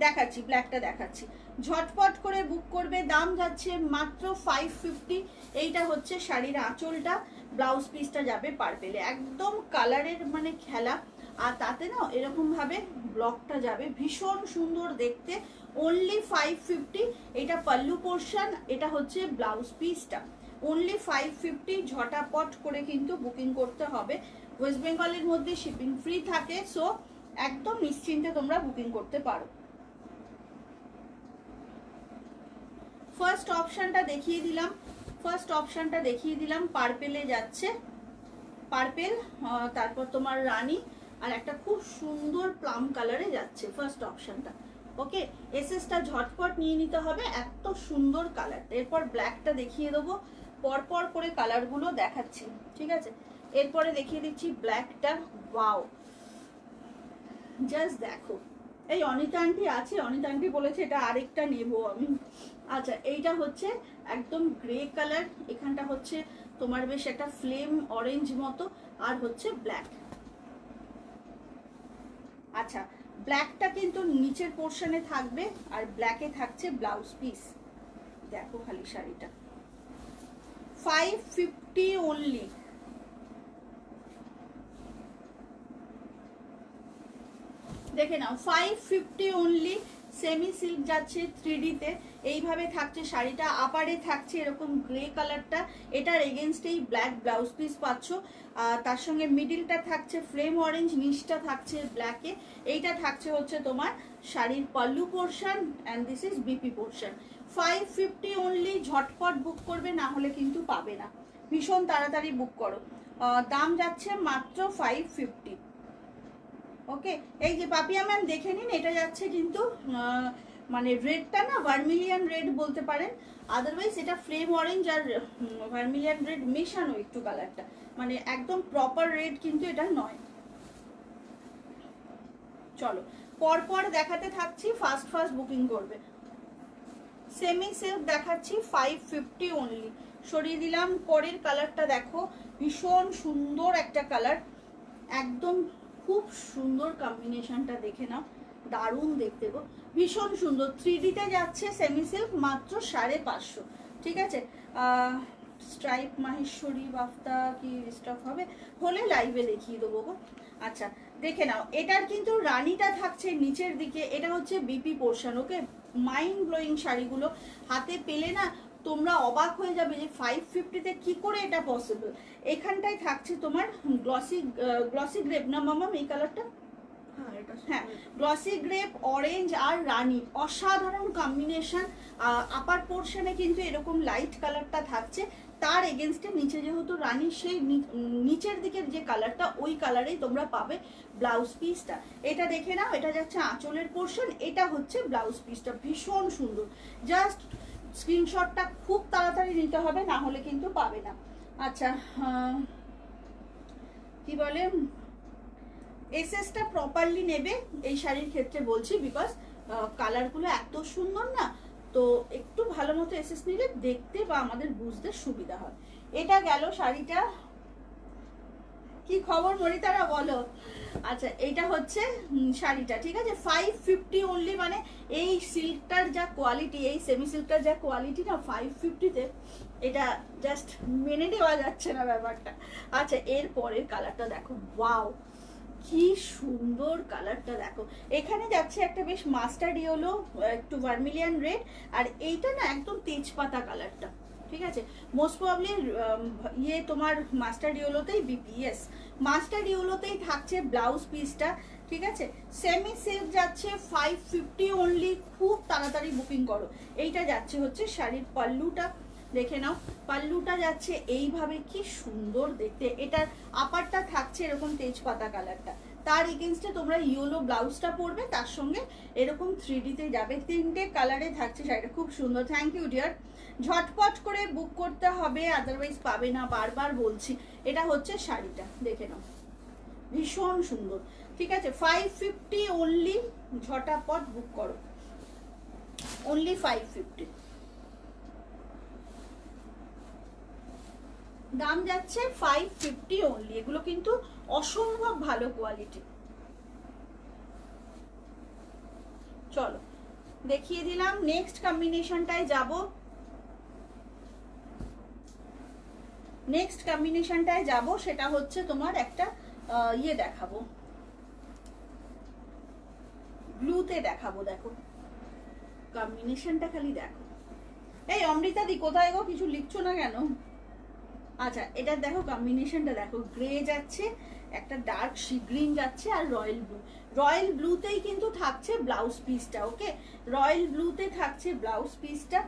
দেখাচ্ছি, ব্ল্যাকটা দেখাচ্ছি, ঝটপট করে বুক করবে। দাম যাচ্ছে মাত্র 550। এইটা হচ্ছে শাড়ির আঁচলটা, ব্লাউজ পিসটা যাবে পার্পেলে, একদম কালারের মানে খেলা। আর তাতে না এরকম ভাবে ব্লকটা যাবে, ভীষণ সুন্দর দেখতে। অনলি 550। এটা পাল্লু পোর্শন, এটা হচ্ছে ব্লাউজ পিসটা। অনলি 550, ঝটাপট করে কিন্তু বুকিং করতে হবে। ওয়েস্ট বেঙ্গলের মধ্যে শিপিং ফ্রি থাকে, সো একদম নিশ্চিন্তে তোমরা বুকিং করতে পারো। ফার্স্ট অপশনটা দেখিয়ে দিলাম, ফার্স্ট অপশনটা দেখিয়ে দিলাম, পার্পেলে যাচ্ছে, পার্পেল, তারপর তোমার রানী, আর একটা খুব সুন্দর প্লাম কালারে যাচ্ছে ফার্স্ট অপশনটা। ওকে, এসএসটা ঝটপট নিয়ে নিতে হবে, এত সুন্দর কালারটা। এরপর ব্ল্যাকটা দেখিয়ে দেবো, পরপর করে কালারগুলো দেখাচ্ছি, ঠিক আছে? এরপরে দেখিয়ে দিচ্ছি ব্ল্যাকটা, ওয়াও, জাস্ট দেখো। এই অনিতা আন্টি আছে, অনিতা আন্টি বলেছে এটা আরেকটা নেব আমি। আচ্ছা, এইটা হচ্ছে একদম গ্রে কালার, এখানটা হচ্ছে তোমার বেশ একটা ফ্লেম অরেঞ্জ মতো, আর হচ্ছে ব্ল্যাক। আচ্ছা, ব্ল্যাকটা কিন্তু নিচের পোর্শনে থাকবে, আর ব্ল্যাকে থাকছে ব্লাউজ পিস। দেখো খালি শাড়িটা, 550 অনলি। দেখে নাও 550 অনলি, সেমি সিল্ক যাচ্ছে 3D-তে। এইভাবে থাকছে শাড়িটা, আপারে থাকছে এরকম গ্রে কালারটা, এটার এগেনস্টেই ব্ল্যাক ব্লাউজ পিস পাচ্ছ। তার সঙ্গে মিডিলটা থাকছে ফ্লেম অরেঞ্জ, নিচটা থাকছে ব্ল্যাকে। এইটা থাকছে হচ্ছে তোমার শাড়ির pallu portion, and this is BP portion. 550 only, ঝটপট বুক করবে, না হলে কিন্তু পাবে না, ভীষণ তাড়াতাড়ি বুক করো। দাম যাচ্ছে মাত্র 550। ওকে, এই যে পাপিয়া ম্যাম দেখে নিন, এটা যাচ্ছে কিন্তু মানে রেডটা না ভার্মিলিয়ান রেড বলতে পারেন, আদারওয়াইজ এটা ফ্লেম অরেঞ্জ আর ভার্মিলিয়ান রেড মেশানো একটু কালারটা, মানে একদম প্রপার রেড কিন্তু এটা নয়। চলো পরপর দেখাতে থাকছি, ফার্স্ট ফার্স্ট বুকিং করবে। সেমি সিল্ক দেখাচ্ছি 550 অনলি, সরিয়ে দিলাম। পরের কালারটা দেখো, ভীষণ সুন্দর একটা কালার, একদম খুব সুন্দর কম্বিনেশনটা, দেখে নাও, দারুণ দেখতে গো, ভীষণ সুন্দর। 3D-তে যাচ্ছে সেমি সিল্ক মাত্র 550, ঠিক আছে। স্ট্রাইপ মাহেশ্বরী বাফতা কি স্টক হবে, হলে লাইভে দেখিয়ে দেবো গো। আচ্ছা দেখে নাও, এটার কিন্তু রানীটা থাকছে নিচের দিকে, এটা হচ্ছে বিপি পোর্শন। ওকে, মাইন্ড ব্লোয়িং শাড়িগুলো হাতে পেলে না তোমরা অবাক হয়ে যাবে যে 550-তে কি করে এটা পসিবল। এখানটায় থাকছে তোমার গ্লসি গ্লসি গ্রেপ না মামাম এই কালারটা, হ্যাঁ গ্লসি গ্রেপ অরেঞ্জ আর রানী, অসাধারণ কম্বিনেশন। আপার পোর্শনে কিন্তু এরকম লাইট কালারটা থাকছে, তার এগেনস্টে নিচে যেহেতু রানী সেই নিচের দিকের যে কালারটা ওই কালারেই তোমরা পাবে ব্লাউজ পিসটা। এটা দেখে নাও, এটা যাচ্ছে আঁচলের পোর্শন, এটা হচ্ছে ব্লাউজ পিসটা, ভীষণ সুন্দর। জাস্ট স্ক্রিনশটটা খুব তাড়াতাড়ি নিতে হবে, না হলে কিন্তু পাবে না। আচ্ছা কি বলে, এসএসটা প্রপারলি নেবে এই শাড়ির ক্ষেত্রে বলছি, বিকজ কালারগুলো এত সুন্দর না, তো একটু ভালো মতো এসএস নিলে দেখতে বা আমাদের বুঝতে সুবিধা হয়। এটা গেল শাড়িটা। কি খবর মরিতারা বলো। আচ্ছা এইটা হচ্ছে শাড়িটা, ঠিক আছে 550 অনলি, মানে এই সিল্কটার যা কোয়ালিটি, এই সেমি সিল্কটার যা কোয়ালিটি না 550-তে এটা জাস্ট মেনে নেওয়া যাচ্ছে না ব্যাপারটা। আচ্ছা এর পরের কালারটা দেখো, ওয়াও কি সুন্দর কালারটা দেখো। এখানে যাচ্ছে একটা বেশ মাস্টার্ড ইয়েলো, একটু ভার্মিলিয়ান রেড, আর এইটা না একদম তেজপাতা কালারটা, ঠিক আছে। মোস্ট প্রবলি ইয়ে তোমার মাস্টার্ড ইয়েলোতেই বিপিএস মাস্টার্ড ইয়েলোতেই থাকছে ব্লাউজ পিসটা, ঠিক আছে। সেমি সিল্ক যাচ্ছে 550 অনলি, খুব তাড়াতাড়ি বুকিং করো। এইটা যাচ্ছে হচ্ছে শাড়ির পাল্লুটা, দেখে নাও পাল্লুটা যাচ্ছে এইভাবে, কি সুন্দর দেখতে। এটার আপারটা থাকছে এরকম তেজপাতা কালারটা, তার এগেনস্টে তোমরা ইয়েলো ব্লাউজটা পরবে, তার সঙ্গে এরকম 3D-তে যাবে, 3টে কালারে থাকছে শাড়িটা, খুব সুন্দর। থ্যাংক ইউ ডিয়ার, ঝটপট করে বুক করতে হবে, আদারওয়াইজ পাবে না, বারবার বলছি। এটা হচ্ছে শাড়িটা, দেখে নাও ভীষণ সুন্দর, ঠিক আছে 550 অনলি, ঝটাপট বুক করো, অনলি 550। দাম যাচ্ছে 550 অনলি, এগুলো কিন্তু অসম্ভব ভালো কোয়ালিটি। চলো দেখিয়ে দিলাম, নেক্সট কম্বিনেশনটায় যাব। নেক্সট কম্বিনেশনটায় যাব, সেটা হচ্ছে তোমার একটা ইয়ে দেখাবো, ব্লুতে দেখাবো। দেখো কম্বিনেশনটা খালি দেখো। এই অমৃতা দি কোথায় গো, কিছু লিখছো না কেন? আচ্ছা এটা দেখো কম্বিনেশনটা দেখো, গ্রে যাচ্ছে, একটা ডার্ক সি গ্রিন যাচ্ছে, আর রয়্যাল ব্লু। রয়্যাল ব্লুতেই কিন্তু থাকছে ব্লাউজ পিসটা। ওকে, রয়্যাল ব্লুতে থাকছে ব্লাউজ পিসটা,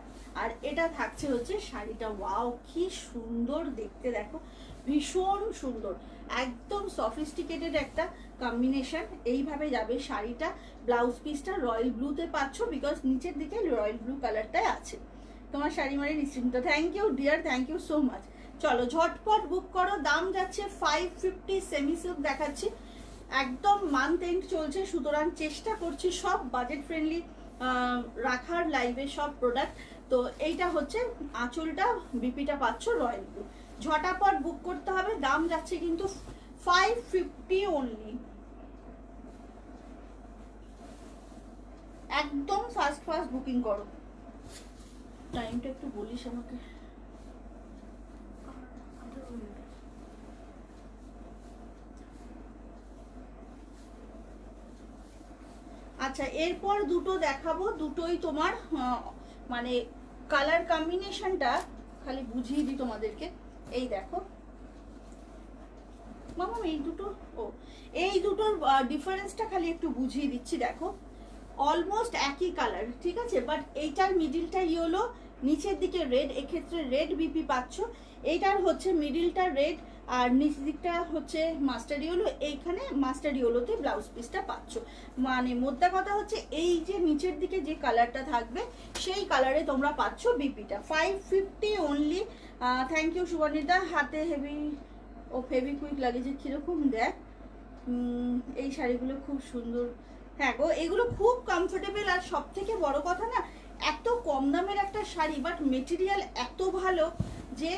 আর এটা থাকছে হচ্ছে শাড়িটা। ওয়াও কি সুন্দর দেখতে দেখো, ভীষণ সুন্দর, একদম সফিস্টিকেটেড একটা কম্বিনেশন। এইভাবে যাবে শাড়িটা, ব্লাউজ পিসটা রয়্যাল ব্লুতে পাচ্ছ, বিকজ নিচের দিকে রয়্যাল ব্লু কালারটাই আছে। তোমার শাড়ি মানে নিশ্চিন্ত। Thank you dear, thank you so much. চলো ঝটপট বুক করো, দাম যাচ্ছে 550। সেমি সিল্ক দেখাচ্ছি, একদম মান্থ এন্ড চলছে, সুতরাং চেষ্টা করছি সব বাজেট ফ্রেন্ডলি রাখার লাইভে সব প্রোডাক্ট। তো এইটা হচ্ছে আঁচলটা, বিপিটা পাচ্ছ রয়্যাল ব্লু, ঝটাপট বুক করতে হবে। দাম যাচ্ছে কিন্তু 550 অনলি, একদম ফাস্ট ফাস্ট বুকিং করো। টাইমটা একটু বলিস আমাকে। আচ্ছা এরপর দুটো দেখাবো, দুটোই তোমার মানে কালার কম্বিনেশনটা খালি বুঝিয়ে দিই তোমাদেরকে। এই দেখো মামা, এই দুটো, ও এই দুটোর ডিফারেন্সটা খালি একটু বুঝিয়ে দিচ্ছি। দেখো অলমোস্ট একই কালার, ঠিক আছে, বাট এইটার মিডিলটা ইয়েলো, নিচের দিকে রেড, এক্ষেত্রে রেড বিপি পাচ্ছ। এইটার হচ্ছে মিডিলটা রেড, আর নিচ দিকটা হচ্ছে মাস্টার্ড ইয়েলো, এইখানে মাস্টার্ড ইয়েলোতে ব্লাউজ পিসটা পাচ্ছ। মানে মোদ্দা কথা হচ্ছে এই যে নিচের দিকে যে কালারটা থাকবে সেই কালারে তোমরা পাচ্ছ বিপিটা। 550 অনলি। Thank you Subarnita. হাতে হেভি ও ফেভিকুইক লাগে যে কিরকম দেখ। এই শাড়িগুলো খুব সুন্দর। হ্যাঁ গো, এগুলো খুব কমফোর্টেবল, আর সব থেকে বড় কথা না, এত কম দামের একটা শাড়ি, বাট মেটেরিয়াল এত ভালো যে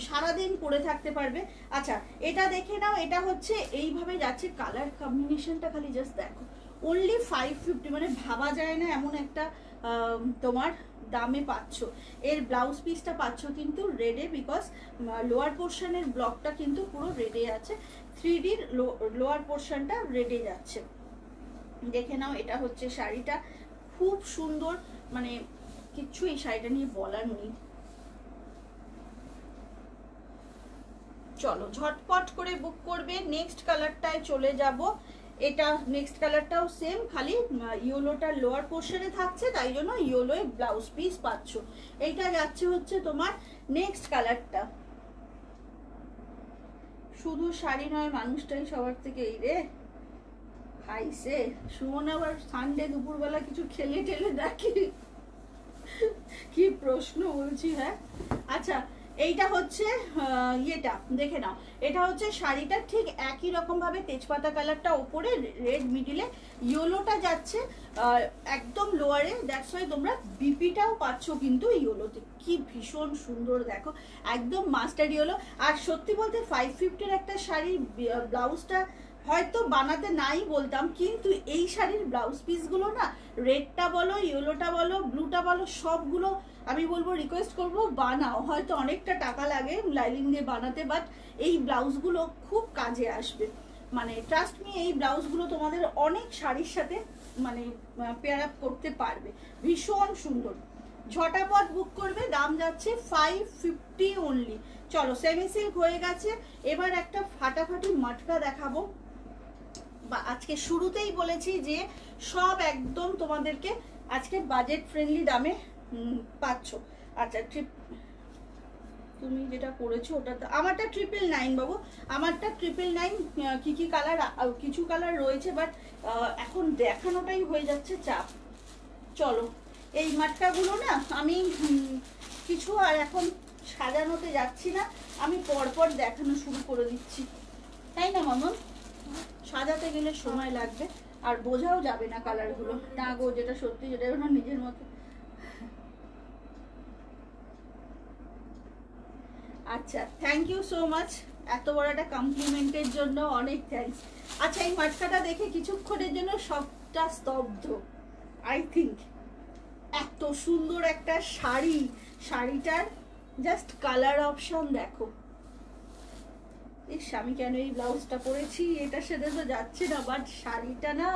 সারাদিন পরে থাকতে পারবে। আচ্ছা এটা দেখে নাও, এটা হচ্ছে এইভাবে যাচ্ছে, কালার কম্বিনেশনটা খালি জাস্ট দেখো, অনলি 550, মানে ভাবা যায় না এমন একটা তোমার দামে পাচ্ছ। এর ব্লাউজ পিসটা পাচ্ছ কিন্তু রেডে, বিকজ লোয়ার পোর্শনের ব্লকটা কিন্তু পুরো রেডে আছে, 3Dর লোয়ার পোর্শনটা রেডে যাচ্ছে। দেখে নাও, এটা হচ্ছে শাড়িটা, খুব সুন্দর, মানে কিচ্ছু এই শাড়িটা নিয়ে বলার নেই। চলো ঝটপট করে বুক করবে। নেক্সট কালারটায় চলে যাব। এটা নেক্সট কালারটাও সেম, খালি ইয়েলোটা লোয়ার পোর্শনে থাকছে, তাই জন্য ইয়েলোয় ব্লাউজ পিস পাচ্ছ। এইটা যাচ্ছে হচ্ছে তোমার নেক্সট কালারটা। শুধু শাড়ি নয়, মানুষটাই সবার থেকে এই রে খাইছে। সুমন আবার সানডে দুপুরবেলা কিছু খেলে টেলে দেখি, কি প্রশ্ন বলছি। হ্যাঁ আচ্ছা, এইটা হচ্ছে ইয়েটা দেখে নাও, এটা হচ্ছে শাড়িটা ঠিক একই রকম ভাবে তেজপাতা কালারটা ওপরে, রেড মিডিলে, ইয়েলোটা যাচ্ছে একদম লোয়ারে। দ্যাটস ওয়াই তোমরা বিপিটাও পাচ্ছ কিন্তু ইয়েলোতে, কি ভীষণ সুন্দর দেখো, একদম মাস্টার্ড ইয়েলো। আর সত্যি বলতে 550-র একটা শাড়ির ব্লাউজটা হয়তো বানাতে নাই বলতাম, কিন্তু এই শাড়ির ব্লাউজ পিসগুলো না, রেডটা বলো, ইয়েলোটা বলো, ব্লুটা বলো, সবগুলো আমি বলবো, রিকোয়েস্ট করবো বানাও। হয়তো অনেকটা টাকা লাগে লাইলিং দিয়ে বানাতে, বাট এই ব্লাউজগুলো খুব কাজে আসবে। মানে ট্রাস্ট মি, এই ব্লাউজগুলো তোমাদের অনেক শাড়ির সাথে মানে পেয়ার আপ করতে পারবে, ভীষণ সুন্দর। ঝটাপট বুক করবে, দাম যাচ্ছে 550 অনলি। চলো সেমি সিল্ক হয়ে গেছে, এবার একটা ফাটাফাটি মাটকা দেখাবো। বা আজকে শুরুতেই বলেছি যে সব একদম তোমাদেরকে আজকে বাজেট ফ্রেন্ডলি দামে পাচ্ছ। আচ্ছা, তুমি যেটা করেছো ওটা তো আমারটা 999 বাবু, আমারটা 999। কি কি কালার, কিছু কালার রয়েছে, বাট এখন দেখানোটাই হয়ে যাচ্ছে চাপ। চলো, এই মাটকাগুলো না আমি কিছু আর এখন সাজানোতে যাচ্ছি না, আমি পরপর দেখানো শুরু করে দিচ্ছি, তাই না মামন? সাজাতে গেলে সময় লাগবে আর বোঝাও যাবে না কালারগুলো। না গো, যেটা সত্যি, যেটা ওনার নিজের মতো। আচ্ছা, থ্যাংক ইউ সো মাচ, এত বড় একটা কমপ্লিমেন্টের জন্য অনেক থ্যাঙ্কস। আচ্ছা, এই মাটকাটা দেখে কিছুক্ষণের জন্য সবটা স্তব্ধ, আই থিঙ্ক। এত সুন্দর একটা শাড়ি, শাড়িটার জাস্ট কালার অপশন দেখো। ইস, আমি কেন এই ব্লাউজটা পরেছি, এটার সাথে তো যাচ্ছে না, বাট শাড়িটা না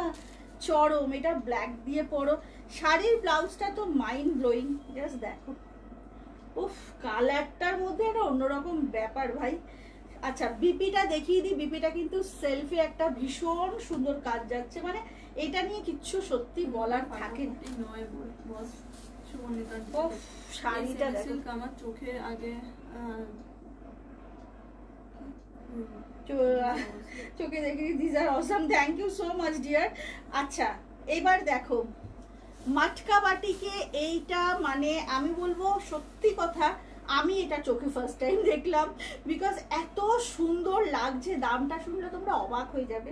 চরম। এটা ব্ল্যাক দিয়ে পরো, শাড়ির ব্লাউজটা তো মাইন্ড ব্লোয়িং, জাস্ট দেখো। উফ, কালারটার মধ্যে একটা অন্যরকম ব্যাপার ভাই। আচ্ছা, বিপিটা দেখিয়ে দিই। বিপিটা কিন্তু সেলফে একটা ভীষণ সুন্দর কাজ যাচ্ছে, মানে এটা নিয়ে কিচ্ছু সত্যি বলার থাকে না। শাড়িটা দেখো, আমার চোখের আগে চোখে দেখি। This are awesome, thank you so much dear. আচ্ছা, এবার দেখো মাটকা বাটিকে, এইটা মানে আমি বলবো সত্যি কথা, আমি এটা চোখে ফার্স্ট টাইম দেখলাম, বিকজ এত সুন্দর লাগছে। দামটা শুনলে তোমরা অবাক হয়ে যাবে,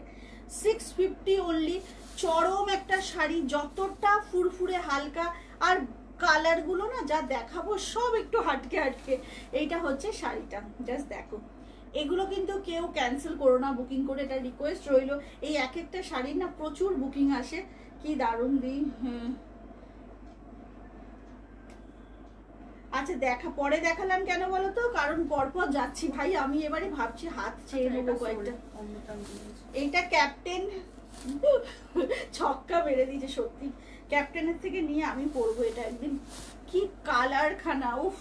650 অনলি। চরম একটা শাড়ি, যতটা ফুরফুরে হালকা, আর কালারগুলো না যা দেখাবো সব একটু হাটকে হাটকে। এইটা হচ্ছে শাড়িটা, জাস্ট দেখো। এগুলো কিন্তু কেউ ক্যান্সেল করো না বুকিং করে, এটা রিকোয়েস্ট রইলো। এই এক একটা শাড়ির না প্রচুর বুকিং আসে, কি দারুণ দিই। আচ্ছা, পরে দেখালাম কেন বলো তো, কারণ পরপর যাচ্ছি ভাই, আমি এবারে ভাবছি হাত চেয়ে নেবো কয়েকটা। এইটা ক্যাপ্টেন ছক্কা মেরে দিয়েছে সত্যি, ক্যাপ্টেনের থেকে নিয়ে আমি পরবো এটা একদিন। কি কালার খানা, উফ।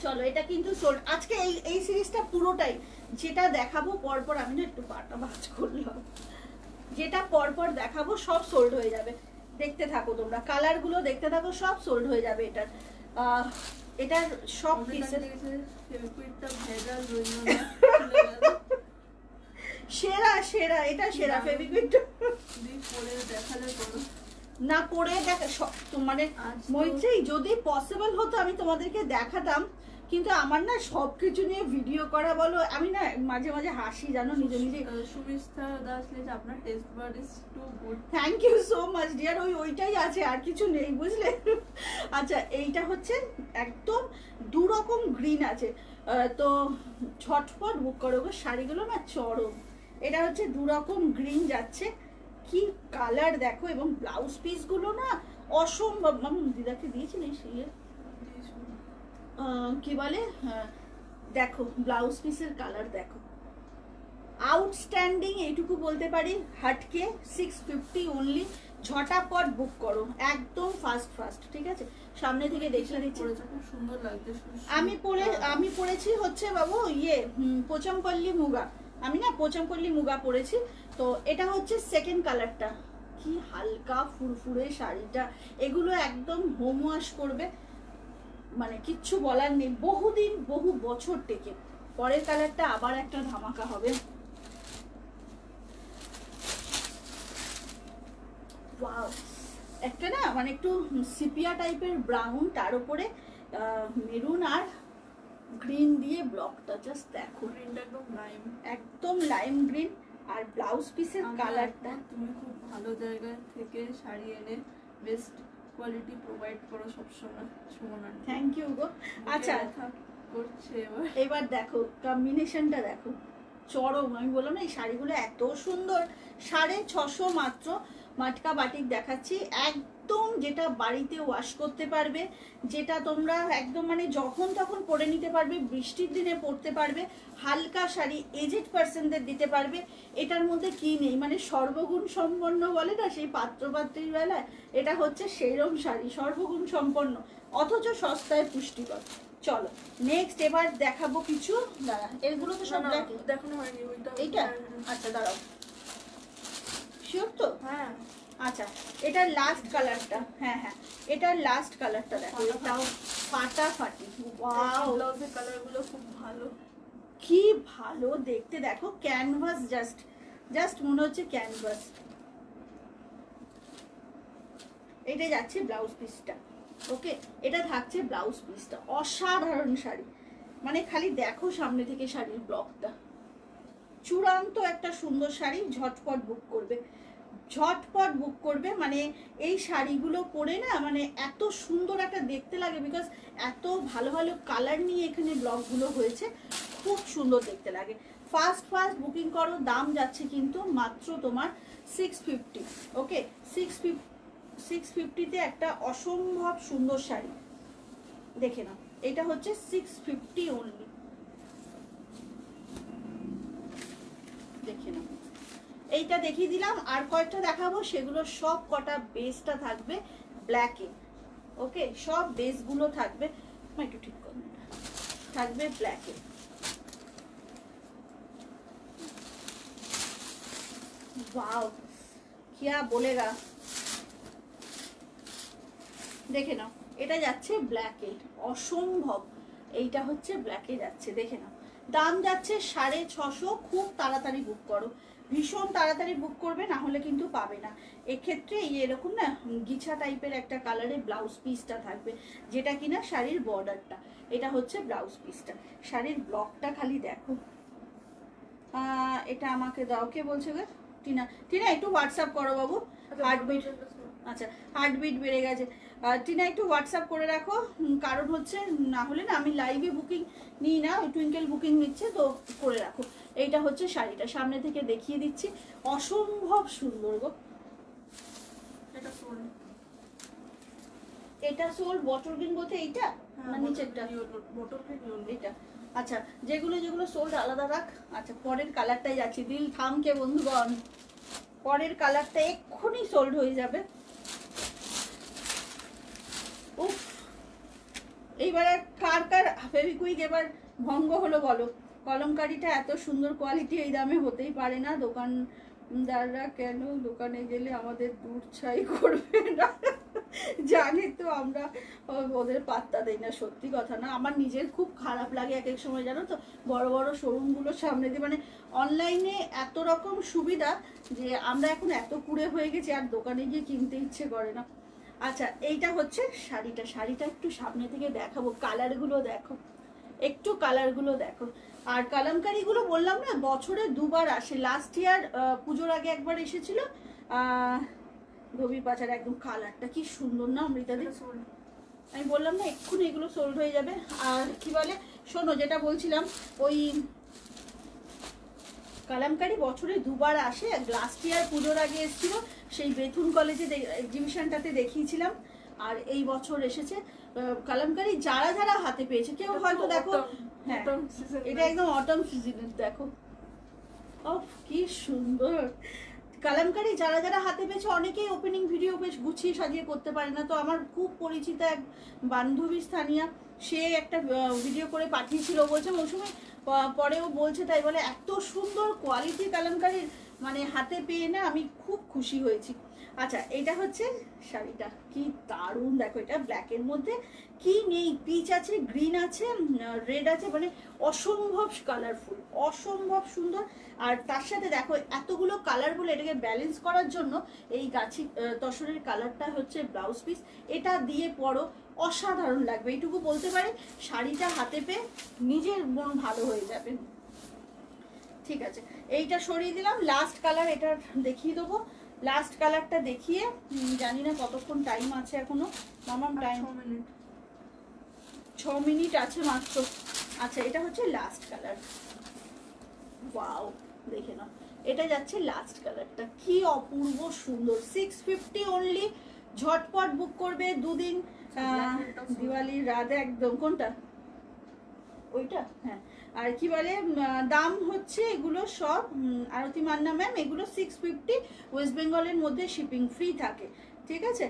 চলো, এটা কিন্তু আজকে এই সিরিজটা পুরোটাই যেটা দেখাবো পরপর, আমি না একটু পাটা ভাঁজ করলাম, যেটা পরপর দেখাবো সব সোল্ড হয়ে যাবে। দেখতে থাকো তোমরা, কালারগুলো দেখতে থাকো, সব সোল্ড হয়ে যাবে। এটার সব পিসের সেরা সেরা, এটা সেরা ফেভিকুইক না পরে দেখা মানে মৈত্রী, যদি পসিবল হতো আমি তোমাদেরকে দেখাতাম, কিন্তু আমার না সবকিছু নিয়ে ভিডিও করা বলো, আমি না মাঝে মাঝে হাসি জানো নিজে নিজে। সুমিস্তা দাস লিখেছে আপনার taste bud is too good. Thank you so much dear, ওইটাই আছে, আর কিছু নেই বুঝলে। আচ্ছা, এইটা হচ্ছে একদম দুরকম গ্রিন আছে, তো ঝটপট বুক করো গো, শাড়িগুলো না চরম। এটা হচ্ছে দুরকম গ্রিন যাচ্ছে, কি কালার দেখো, এবং ব্লাউজ পিসগুলো না অসম্ভব। দিদাকে দিয়েছিলিস ইয়ে কি বলে, দেখো ব্লাউজ পিসের কালার দেখো, আউটস্ট্যান্ডিং এইটুকু বলতে পারি। হাটকে 650 অনলি, ঝটাপট বুক করো, একদম ফাস্ট ফাস্ট, ঠিক আছে? সামনে থেকে দেখিয়ে দিচ্ছি। সুন্দর লাগছে। আমি পরেছি হচ্ছে বাবু ইয়ে পোচামপল্লী মুগা, আমি না পোচামপল্লী মুগা পরেছি। তো এটা হচ্ছে সেকেন্ড কালারটা, কি হালকা ফুরফুরে শাড়িটা, এগুলো একদম হোম ওয়াশ করবে, মানে কিচ্ছু বলার নেই, বহুদিন বহু বছর টেকে। পরের কালারটা আবার একটা ধামাকা হবে। ওয়াও, একটা না মানে একটু সিপিয়া টাইপের ব্রাউন, তার উপরে মেরুন আর গ্রিন দিয়ে ব্লকটা, জাস্ট দেখো, গ্রিনটা একদম লাইম, একদম লাইম গ্রিন। আর ব্লাউজ পিসের কালারটা, তুমি খুব ভালো জায়গা থেকে শাড়ি এনে বেস্ট কোয়ালিটি প্রোভাইড করো সবসময় সুমনা। Thank you go. আচ্ছা করছে এবার দেখো কম্বিনেশনটা দেখো, চরম। আমি বললাম না এই শাড়িগুলো এত সুন্দর, 650 মাত্র। মাটকা বাটিক দেখাচ্ছি, একদম যেটা বাড়িতে ওয়াশ করতে পারবে, যেটা তোমরা একদম মানে যখন তখন পরে নিতে পারবে, বৃষ্টির দিনে পরতে পারবে, হালকা শাড়ি এজেড পার্সনদের দিতে পারবে। এটার মধ্যে কি নেই, মানে সর্বগুণ সম্পন্ন বলে না সেই পাত্রপাত্রীর বেলায়, এটা হচ্ছে সেইরকম শাড়ি, সর্বগুণ সম্পন্ন অথচ সস্তায় পুষ্টিকর। চলো নেক্সট এবার দেখাবো কিছু, দাঁড়া এগুলো তো সব দেখানো হয়নি ওইটা। এইটা আচ্ছা দাঁড়াও, শিওর তো? হ্যাঁ আচ্ছা এটার লাস্ট কালারটা, হ্যাঁ হ্যাঁ এটার লাস্ট কালারটা দেখো, এটাও ফাটাফাটি। ওয়াও, ব্লাউজের কালারগুলো খুব ভালো, কি ভালো দেখতে, দেখো ক্যানভাস, জাস্ট জাস্ট মনে হচ্ছে ক্যানভাস। এটা যাচ্ছে ব্লাউজ পিসটা, ওকে এটা থাকছে ব্লাউজ পিসটা, অসাধারণ শাড়ি, মানে খালি দেখো সামনে থেকে শাড়ির ব্লকটা, চূড়ান্ত একটা সুন্দর শাড়ি। ঝটপট বুক করবে, ঝটপট বুক করবে। মানে এই শাড়িগুলো পরে না মানে এত সুন্দর একটা দেখতে লাগে, বিকজ এত ভালো ভালো কালার নিয়ে এখানে ব্লকগুলো হয়েছে, খুব সুন্দর দেখতে লাগে। ফাস্ট ফাস্ট বুকিং করো, দাম যাচ্ছে কিন্তু মাত্র তোমার 650, ওকে 650তে একটা অসম্ভব সুন্দর শাড়ি দেখে নাও, এটা হচ্ছে 650 অনলি, দেখে নাও। এইটা দেখিয়ে দিলাম, আর কয়েকটা দেখাবো, সেগুলো সব কটা বেসটা থাকবে ব্ল্যাকে, ওকে সব বেসগুলো থাকবে, একটু ঠিক করুন, থাকবে ব্ল্যাকে। ওয়াও কিয়া বলেগা, দেখে নাও এটা যাচ্ছে ব্ল্যাকে, অসম্ভব। এইটা হচ্ছে ব্ল্যাকে যাচ্ছে, দেখে নাও দাম যাচ্ছে 650, খুব তাড়াতাড়ি বুক করো, ভীষণ তাড়াতাড়ি বুক করবে, না হলে কিন্তু পাবে না। এক্ষেত্রে এরকম না গিছা টাইপের একটা কালারে ব্লাউজ পিসটা থাকবে, যেটা কিনা শাড়ির বর্ডারটা, এটা হচ্ছে ব্লাউজ পিসটা। শাড়ির ব্লকটা খালি দেখো, এটা আমাকে দাও, কে বলছে গো? টিনা, টিনা একটু হোয়াটসঅ্যাপ করো বাবু, হার্টবিট, আচ্ছা হার্টবিট বেড়ে গেছে। টিনা একটু হোয়াটসঅ্যাপ করে রাখো, কারণ হচ্ছে না হলে না আমি লাইভে বুকিং নিই না, টুইঙ্কেল বুকিং নিচ্ছে, তো করে রাখো। এইটা হচ্ছে শাড়িটা, সামনে থেকে দেখিয়ে দিচ্ছি, অসম্ভব সুন্দর গো। এটা সোল বটল গ্রিন বলতে এইটা না নিচেরটা? এটা আচ্ছা, যেগুলো যেগুলো সোল্ড আলাদা রাখ। আচ্ছা পরের কালারটাই যাচ্ছি, দিল থামকে বন্ধুগণ, পরের কালারটা এক্ষুনি সোল্ড হয়ে যাবে। উফ, এইবার কার কার ফেভিকুইক এবার ভঙ্গ হলো বলো? কলমকারিটা এত সুন্দর কোয়ালিটি এই দামে হতেই পারে না। দোকানদাররা কেন দোকানে গেলে আমাদের দূর ছাই করবে না? জানি তো আমরা ওদের পাত্তা দেই না, সত্যি কথা না। আমার নিজের খুব খারাপ লাগে এক এক সময়, জানো তো, বড় বড় শোরুমগুলোর সামনে দিয়ে, মানে অনলাইনে এত রকম সুবিধা যে আমরা এখন এত কুড়ে হয়ে গেছি আর দোকানে গিয়ে কিনতে ইচ্ছে করে না। আচ্ছা এইটা হচ্ছে শাড়িটা, শাড়িটা একটু সামনে থেকে দেখাবো, কালারগুলো দেখো, একটু কালারগুলো দেখো। আর কালামকারিগুলো বললাম না বছরে দুবার আসে, লাস্ট ইয়ার পুজোর আগে একবার এসেছিল, ধোবি পাচার, একদম কালারটা কি সুন্দর না অমৃতাদি, আমি বললাম না এক্ষুনি এগুলো সোল্ড হয়ে যাবে। আর কি বলে শোনো, যেটা বলছিলাম, ওই কালামকারি বছরে দুবার আসে, লাস্ট ইয়ার পুজোর আগে এসেছিল, সেই বেথুন কলেজে এক্সিবিশনটাতে দেখিয়েছিলাম। আর এই বছর এসেছে কালামকারি যারা যারা হাতে পেয়েছে। কেউ হয়তো দেখো, হ্যাঁ এটা একদম অটম সিজনের, দেখো কি সুন্দর কালামকারি যারা যারা হাতে পেয়েছে। অনেকেই ওপেনিং ভিডিও বেশ গুছিয়ে সাজিয়ে করতে পারে না, তো আমার খুব পরিচিত এক বান্ধবী স্থানীয়, সে একটা ভিডিও করে পাঠিয়েছিল, বলছে মৌসুমী পরেও বলছে, তাই বলে এত সুন্দর কোয়ালিটি কালামকারির মানে হাতে পেয়ে না আমি খুব খুশি হয়েছি। আচ্ছা এটা হচ্ছে শাড়িটা, কি দারুণ দেখো, এটা ব্ল্যাকের মধ্যে কি নেই, পিচ আছে, গ্রিন আছে, রেড আছে, মানে অসম্ভব কালারফুল, অসম্ভব সুন্দর। আর তার সাথে দেখো এতগুলো কালার বলে এটাকে ব্যালেন্স করার জন্য এই গাছি তসরের কালারটা হচ্ছে ব্লাউজ পিস, এটা দিয়ে পরো অসাধারণ লাগবে, এইটুকু বলতে পারি। শাড়িটা হাতে পেয়ে নিজের মন ভালো হয়ে যাবে। ঠিক আছে, এইটা সরিয়ে দিলাম। লাস্ট কালার এটা দেখিয়ে দেবো। লাস্ট কালারটা দেখিয়ে জানি না কতক্ষণ টাইম আছে এখনো, মামাম টাইম 6 মিনিট আছে মাত্র। আচ্ছা এটা হচ্ছে লাস্ট কালার, ওয়াও দেখে নাও, এটা যাচ্ছে লাস্ট কালারটা, কি অপূর্ব সুন্দর। 650 অনলি, ঝটপট বুক করবে, দুদিন দিওয়ালির রাত একদম। কোনটা ওইটা, হ্যাঁ। আর কি বলে দাম হচ্ছে এগুলো সব আরতি মান্না ম্যাম, এগুলো 650, ওয়েস্ট বেঙ্গলের মধ্যে শিপিং ফ্রি থাকে। ঠিক আছে,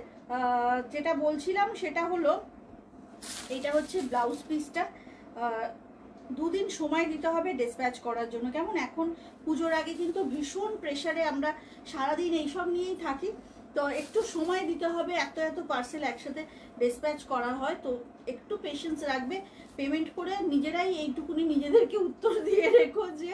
যেটা বলছিলাম সেটা হলো এটা হচ্ছে ব্লাউজ পিসটা, দুদিন সময় দিতে হবে ডিসপ্যাচ করার জন্য। কেমন এখন পুজোর আগে কিন্তু ভীষণ প্রেশারে আমরা সারাদিন এইসব নিয়েই থাকি, তো একটু সময় দিতে হবে, এত এত পার্সেল একসাথে ডিসপ্যাচ করা হয়, তো একটু পেশেন্স রাখবে। পেমেন্ট করে নিজেরাই এইটুকুনি নিজেদেরকে উত্তর দিয়ে রেখো যে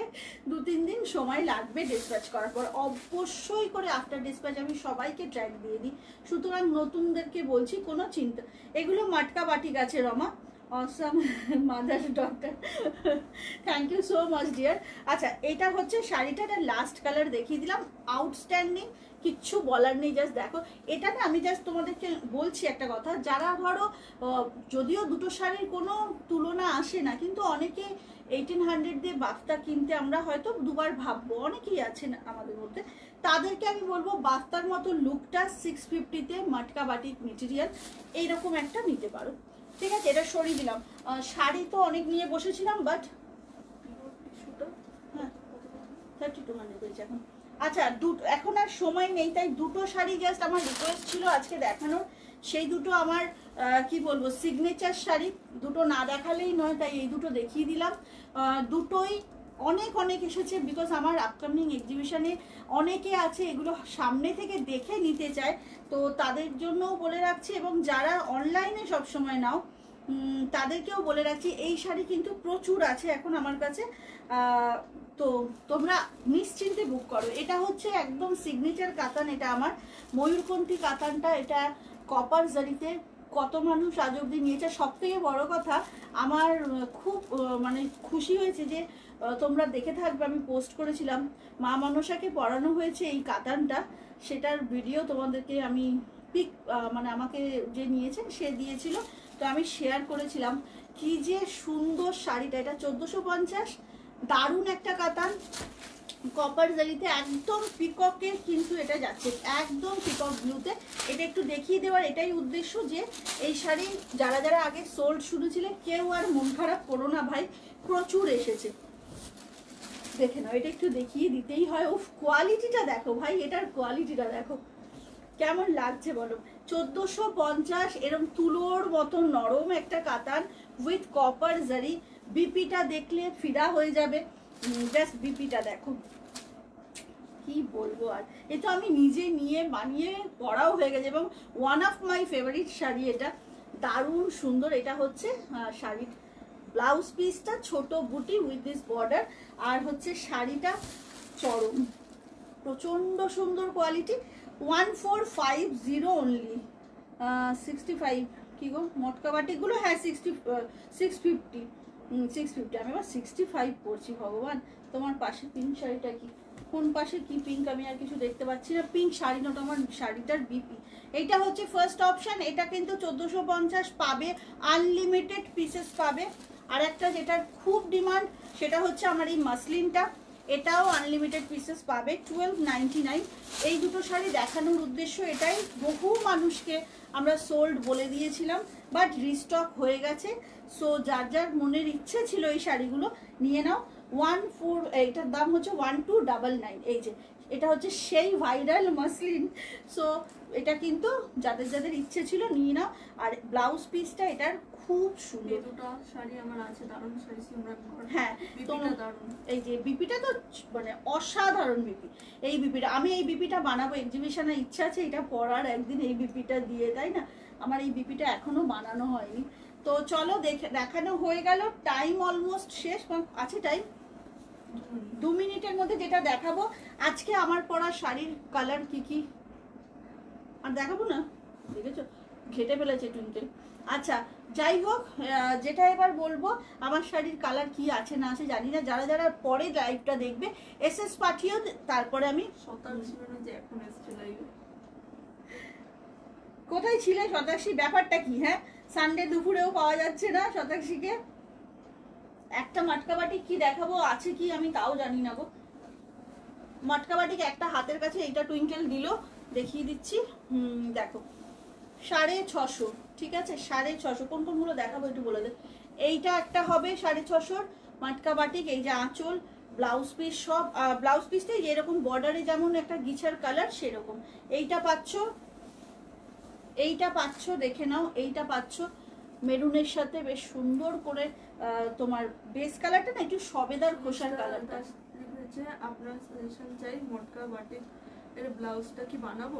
2-3 দিন সময় লাগবে ডিসপ্যাচ করার পর। অবশ্যই করে আফটার ডিসপ্যাচ আমি সবাইকে ট্র্যাক দিয়ে দিই, সুতরাং নতুনদেরকে বলছি কোনো চিন্তা। এগুলো মাটকা বাটিক আছে রমা, awesome mother doctor, thank you so much dear. আচ্ছা এটা হচ্ছে শাড়িটার লাস্ট কালার দেখিয়ে দিলাম, আউটস্ট্যান্ডিং, কিচ্ছু বলার নেই। জাস্ট দেখো এটা না, আমি জাস্ট তোমাদেরকে বলছি একটা কথা, যারা ধরো যদিও দুটো শাড়ির কোনো তুলনা আসে না, কিন্তু অনেকে 1800 দিয়ে বাফতা কিনতে আমরা হয়তো দুবার ভাববো, অনেকেই আছেন আমাদের মধ্যে, তাদেরকে আমি বলবো বাফতার মতো লুকটা 650-তে মাটকা বাটিক মেটেরিয়াল এইরকম একটা নিতে পারো। ঠিক আছে, এটা সরিয়ে দিলাম। শাড়ি তো অনেক নিয়ে বসেছিলাম, বাট হ্যাঁ 3200 পেয়েছি এখন। আচ্ছা এখন আর সময় নেই, তাই দুটো শাড়ি জাস্ট আমার রিকোয়েস্ট ছিল আজকে দেখানোর, সেই দুটো আমার কি বলবো সিগনেচার শাড়ি, দুটো না দেখালেই নয়, তাই এই দুটো দেখিয়ে দিলাম। দুটোই অনেক অনেক এসেছে, বিকজ আমার আপকামিং এক্সিবিশনে অনেকে আছে এগুলো সামনে থেকে দেখে নিতে চায়, তো তাদের জন্যও বলে রাখছি, এবং যারা অনলাইনে সবসময় নাও তাদেরকেও বলে রাখছি, এই শাড়ি কিন্তু প্রচুর আছে এখন আমার কাছে, তো তোমরা নিশ্চিন্তে বুক করো। এটা হচ্ছে একদম সিগনেচার কাতান, এটা আমার ময়ূরকণ্ঠী কাতানটা, এটা কপার জারিতে কত মানুষ আজ অব্দি নিয়েছে। সব থেকে বড় কথা আমার খুব মানে খুশি হয়েছে যে তোমরা দেখে থাকবে, আমি পোস্ট করেছিলাম মা মনসাকে পরানো হয়েছে এই কাতানটা, সেটার ভিডিও তোমাদেরকে আমি পিক মানে আমাকে যে নিয়েছেন সে দিয়েছিল, তো আমি শেয়ার করেছিলাম। কি যে সুন্দর শাড়িটা, এটা 1450, দারুণ একটা কাতান, কপার জারিতে একদম পিককের কিন্তু এটা যাচ্ছে, একদম পিকক ব্লুতে। এটা একটু দেখিয়ে দেওয়ার এটাই উদ্দেশ্য যে এই শাড়ি যারা যারা আগে সোল্ড শুনেছিলে কেউ আর মন খারাপ করো না ভাই, প্রচুর এসেছে। দেখে নাও, এটা একটু দেখিয়ে দিতেই হয়। উফ কোয়ালিটিটা দেখো ভাই, এটার কোয়ালিটিটা দেখো কেমন লাগছে বলো। 1450, এরকম তুলোর মতো নরম একটা কাতান উইথ কপার জারি। বিপিটা দেখলে ফিদা হয়ে যাবে, জাস্ট বিপিটা দেখো, কি বলবো আর। এ তো আমি নিজে নিয়ে বানিয়ে পরাও হয়ে গেছে, এবং one of my favourite sari এটা, দারুণ সুন্দর। এটা হচ্ছে শাড়ির ব্লাউজ পিসটা, ছোট বুটি উইথ দিস বর্ডার, আর হচ্ছে শাড়িটা চরম প্রচন্ড সুন্দর কোয়ালিটি। 1450 অনলি, 65 কি গো মটকা বাটিগুলো, হ্যাঁ 650, আমি আবার 65 পরছি। ভগবান তোমার পাশে পিঙ্ক শাড়িটা কি, কোন পাশে কি পিঙ্ক আমি আর কিছু দেখতে পাচ্ছি না। পিঙ্ক শাড়ি নট আমার শাড়িটার বিপি। এইটা হচ্ছে ফার্স্ট অপশন, এটা কিন্তু 1450 পাবে, আনলিমিটেড পিসেস পাবে। আর একটা যেটার খুব ডিমান্ড সেটা হচ্ছে আমার এই মাসলিনটা, এটাও আনলিমিটেড পিসেস পাবে 1299। এই দুটো শাড়ি দেখানোর উদ্দেশ্য এটাই, বহু মানুষকে আমরা সোল্ড বলে দিয়েছিলাম, বাট রিস্টক হয়ে গেছে। সো যার যার মনের ইচ্ছে ছিল এই শাড়িগুলো নিয়ে নাও। 14, এটার দাম হচ্ছে 1299। এই যে এটা হচ্ছে সেই ভাইরাল মাসলিন। সো এটা কিন্তু যাদের যাদের ইচ্ছে ছিল নিয়ে নাও। আর ব্লাউজ পিসটা এটার খুব সুন্দর। দুটো শাড়ি আমার আছে, দারুণ শাড়ি সিমরান করা। হ্যাঁ বিপিটা দারুণ। এই যে বিপিটা তো মানে অসাধারণ বিপি। এই বিপিটা আমি এই বিপিটা বানাবো, এক্সিবিশনের ইচ্ছা আছে এটা পরার একদিন, এই বিপিটা দিয়ে, তাই না? আমার এই বিপিটা এখনো বানানো হয়নি। তো চলো দেখানো হয়ে গেল, টাইম অলমোস্ট শেষ, আছে টাইম 2 মিনিটের মধ্যে যেটা দেখাবো। আজকে আমার পরা শাড়ির কালার কি কি আর দেখাবো না, দেখেছো ঘেটে ফেলেছে টুইঙ্কেল। আচ্ছা যাই হোক, যেটা এবার বলবো আমার শাড়ির কালার কি আছে না আছে জানি না, যারা যারা পরে লাইভটা দেখবে এসএস পাঠিয়েও, তারপরে আমি এখন এসছে লাইভে। কোথায় ছিলে শতাক্ষী, ব্যাপারটা কি? হ্যাঁ সানডে দুপুরেও পাওয়া যাচ্ছে না শতাক্ষীকে। একটা মটকা বাটি কি দেখাবো, আছে কি আমি তাও জানি না গো। মটকা বাটিকে একটা হাতের কাছে এইটা টুইঙ্কেল দিল, দেখিয়ে দিচ্ছি। দেখো 650, ঠিক আছে 650। কোন কোনগুলো দেখাবো একটু বলে দে। এইটা একটা হবে 650 মটকা বাটিক। এই যে আঁচল, ব্লাউজ পিস, সব ব্লাউজ পিসটাই এরকম বর্ডারে যেমন একটা গিছার কালার সেরকম। এইটা পাচ্ছ দেখে নাও, এইটা পাচ্ছ মেরুনের সাথে বেশ সুন্দর করে তোমার বেস কালারটা না একটু সবেদার খোসার কালারটা। আপনার সাজেশন চাই মটকা বাটিক এর ব্লাউজটা কি বানাবো?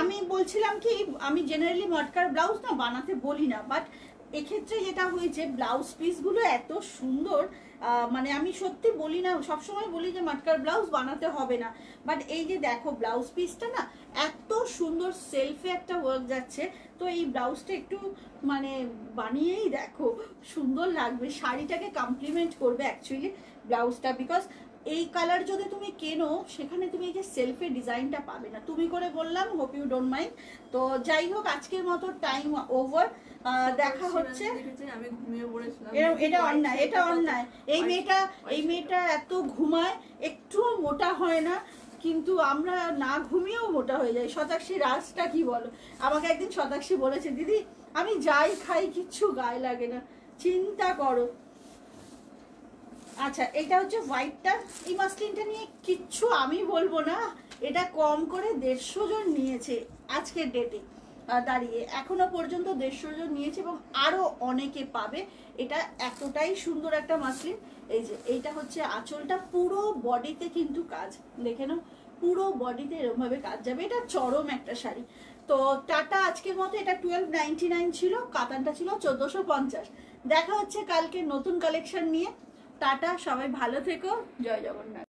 আমি বলছিলাম কি, আমি জেনারেলি মটকার ব্লাউজ না বানাতে বলি না, বাট এক্ষেত্রে যেটা হয়েছে ব্লাউজ পিসগুলো এত সুন্দর, মানে আমি সত্যি বলি না, সবসময় বলি যে মটকার ব্লাউজ বানাতে হবে না, বাট এই যে দেখো ব্লাউজ পিসটা না এত সুন্দর সেলফে একটা ওয়ার্ক যাচ্ছে। তো এই ব্লাউজটা একটু মানে বানিয়েই দেখো, সুন্দর লাগবে, শাড়িটাকে কমপ্লিমেন্ট করবে অ্যাকচুয়ালি ব্লাউজটা। বিকজ এই কালার যদি তুমি কেনো সেখানে তুমি এই যে সেলফে ডিজাইনটা পাবে না। তুমি করে বললাম, হোপ ইউ ডোন্ট মাইন্ড। তো যাই হোক আজকের মতো টাইম ওভার, দেখা হচ্ছে। আমি ঘুমিয়ে পড়েছিলাম, এটা অন্যায়, এটা অন্যায়। এই মেয়েটা এত ঘুমায়, একটুও মোটা হয় না, কিন্তু আমরা না ঘুমিয়েও মোটা হয়ে যাই। শতাক্ষী রাজটা কি বলো? আমাকে একদিন শতাক্ষী বলেছে, দিদি আমি যাই খাই কিচ্ছু গায়ে লাগে না, চিন্তা করো। আচ্ছা এটা হচ্ছে হোয়াইটটা। এই মাসলিনটা নিয়ে কিচ্ছু আমি বলবো না, এটা কম করে 150 জন নিয়েছে আজকের ডেটে দাঁড়িয়ে, এখনো পর্যন্ত 150 জন নিয়েছে এবং আরো অনেকে পাবে। এটা এতটাই সুন্দর একটা মাসলিন। এই যে এইটা হচ্ছে আঁচলটা, পুরো বডিতে কিন্তু কাজ, দেখে নাও পুরো বডিতে এরকম ভাবে কাজ যাবে। এটা চরম একটা শাড়ি। তো টাটা আজকের মতো। এটা 1299 ছিল, কাতানটা ছিল 1450। দেখা হচ্ছে কালকে নতুন কালেকশন নিয়ে। টাটা, সবাই ভালো থেকো, জয় জগন্নাথ।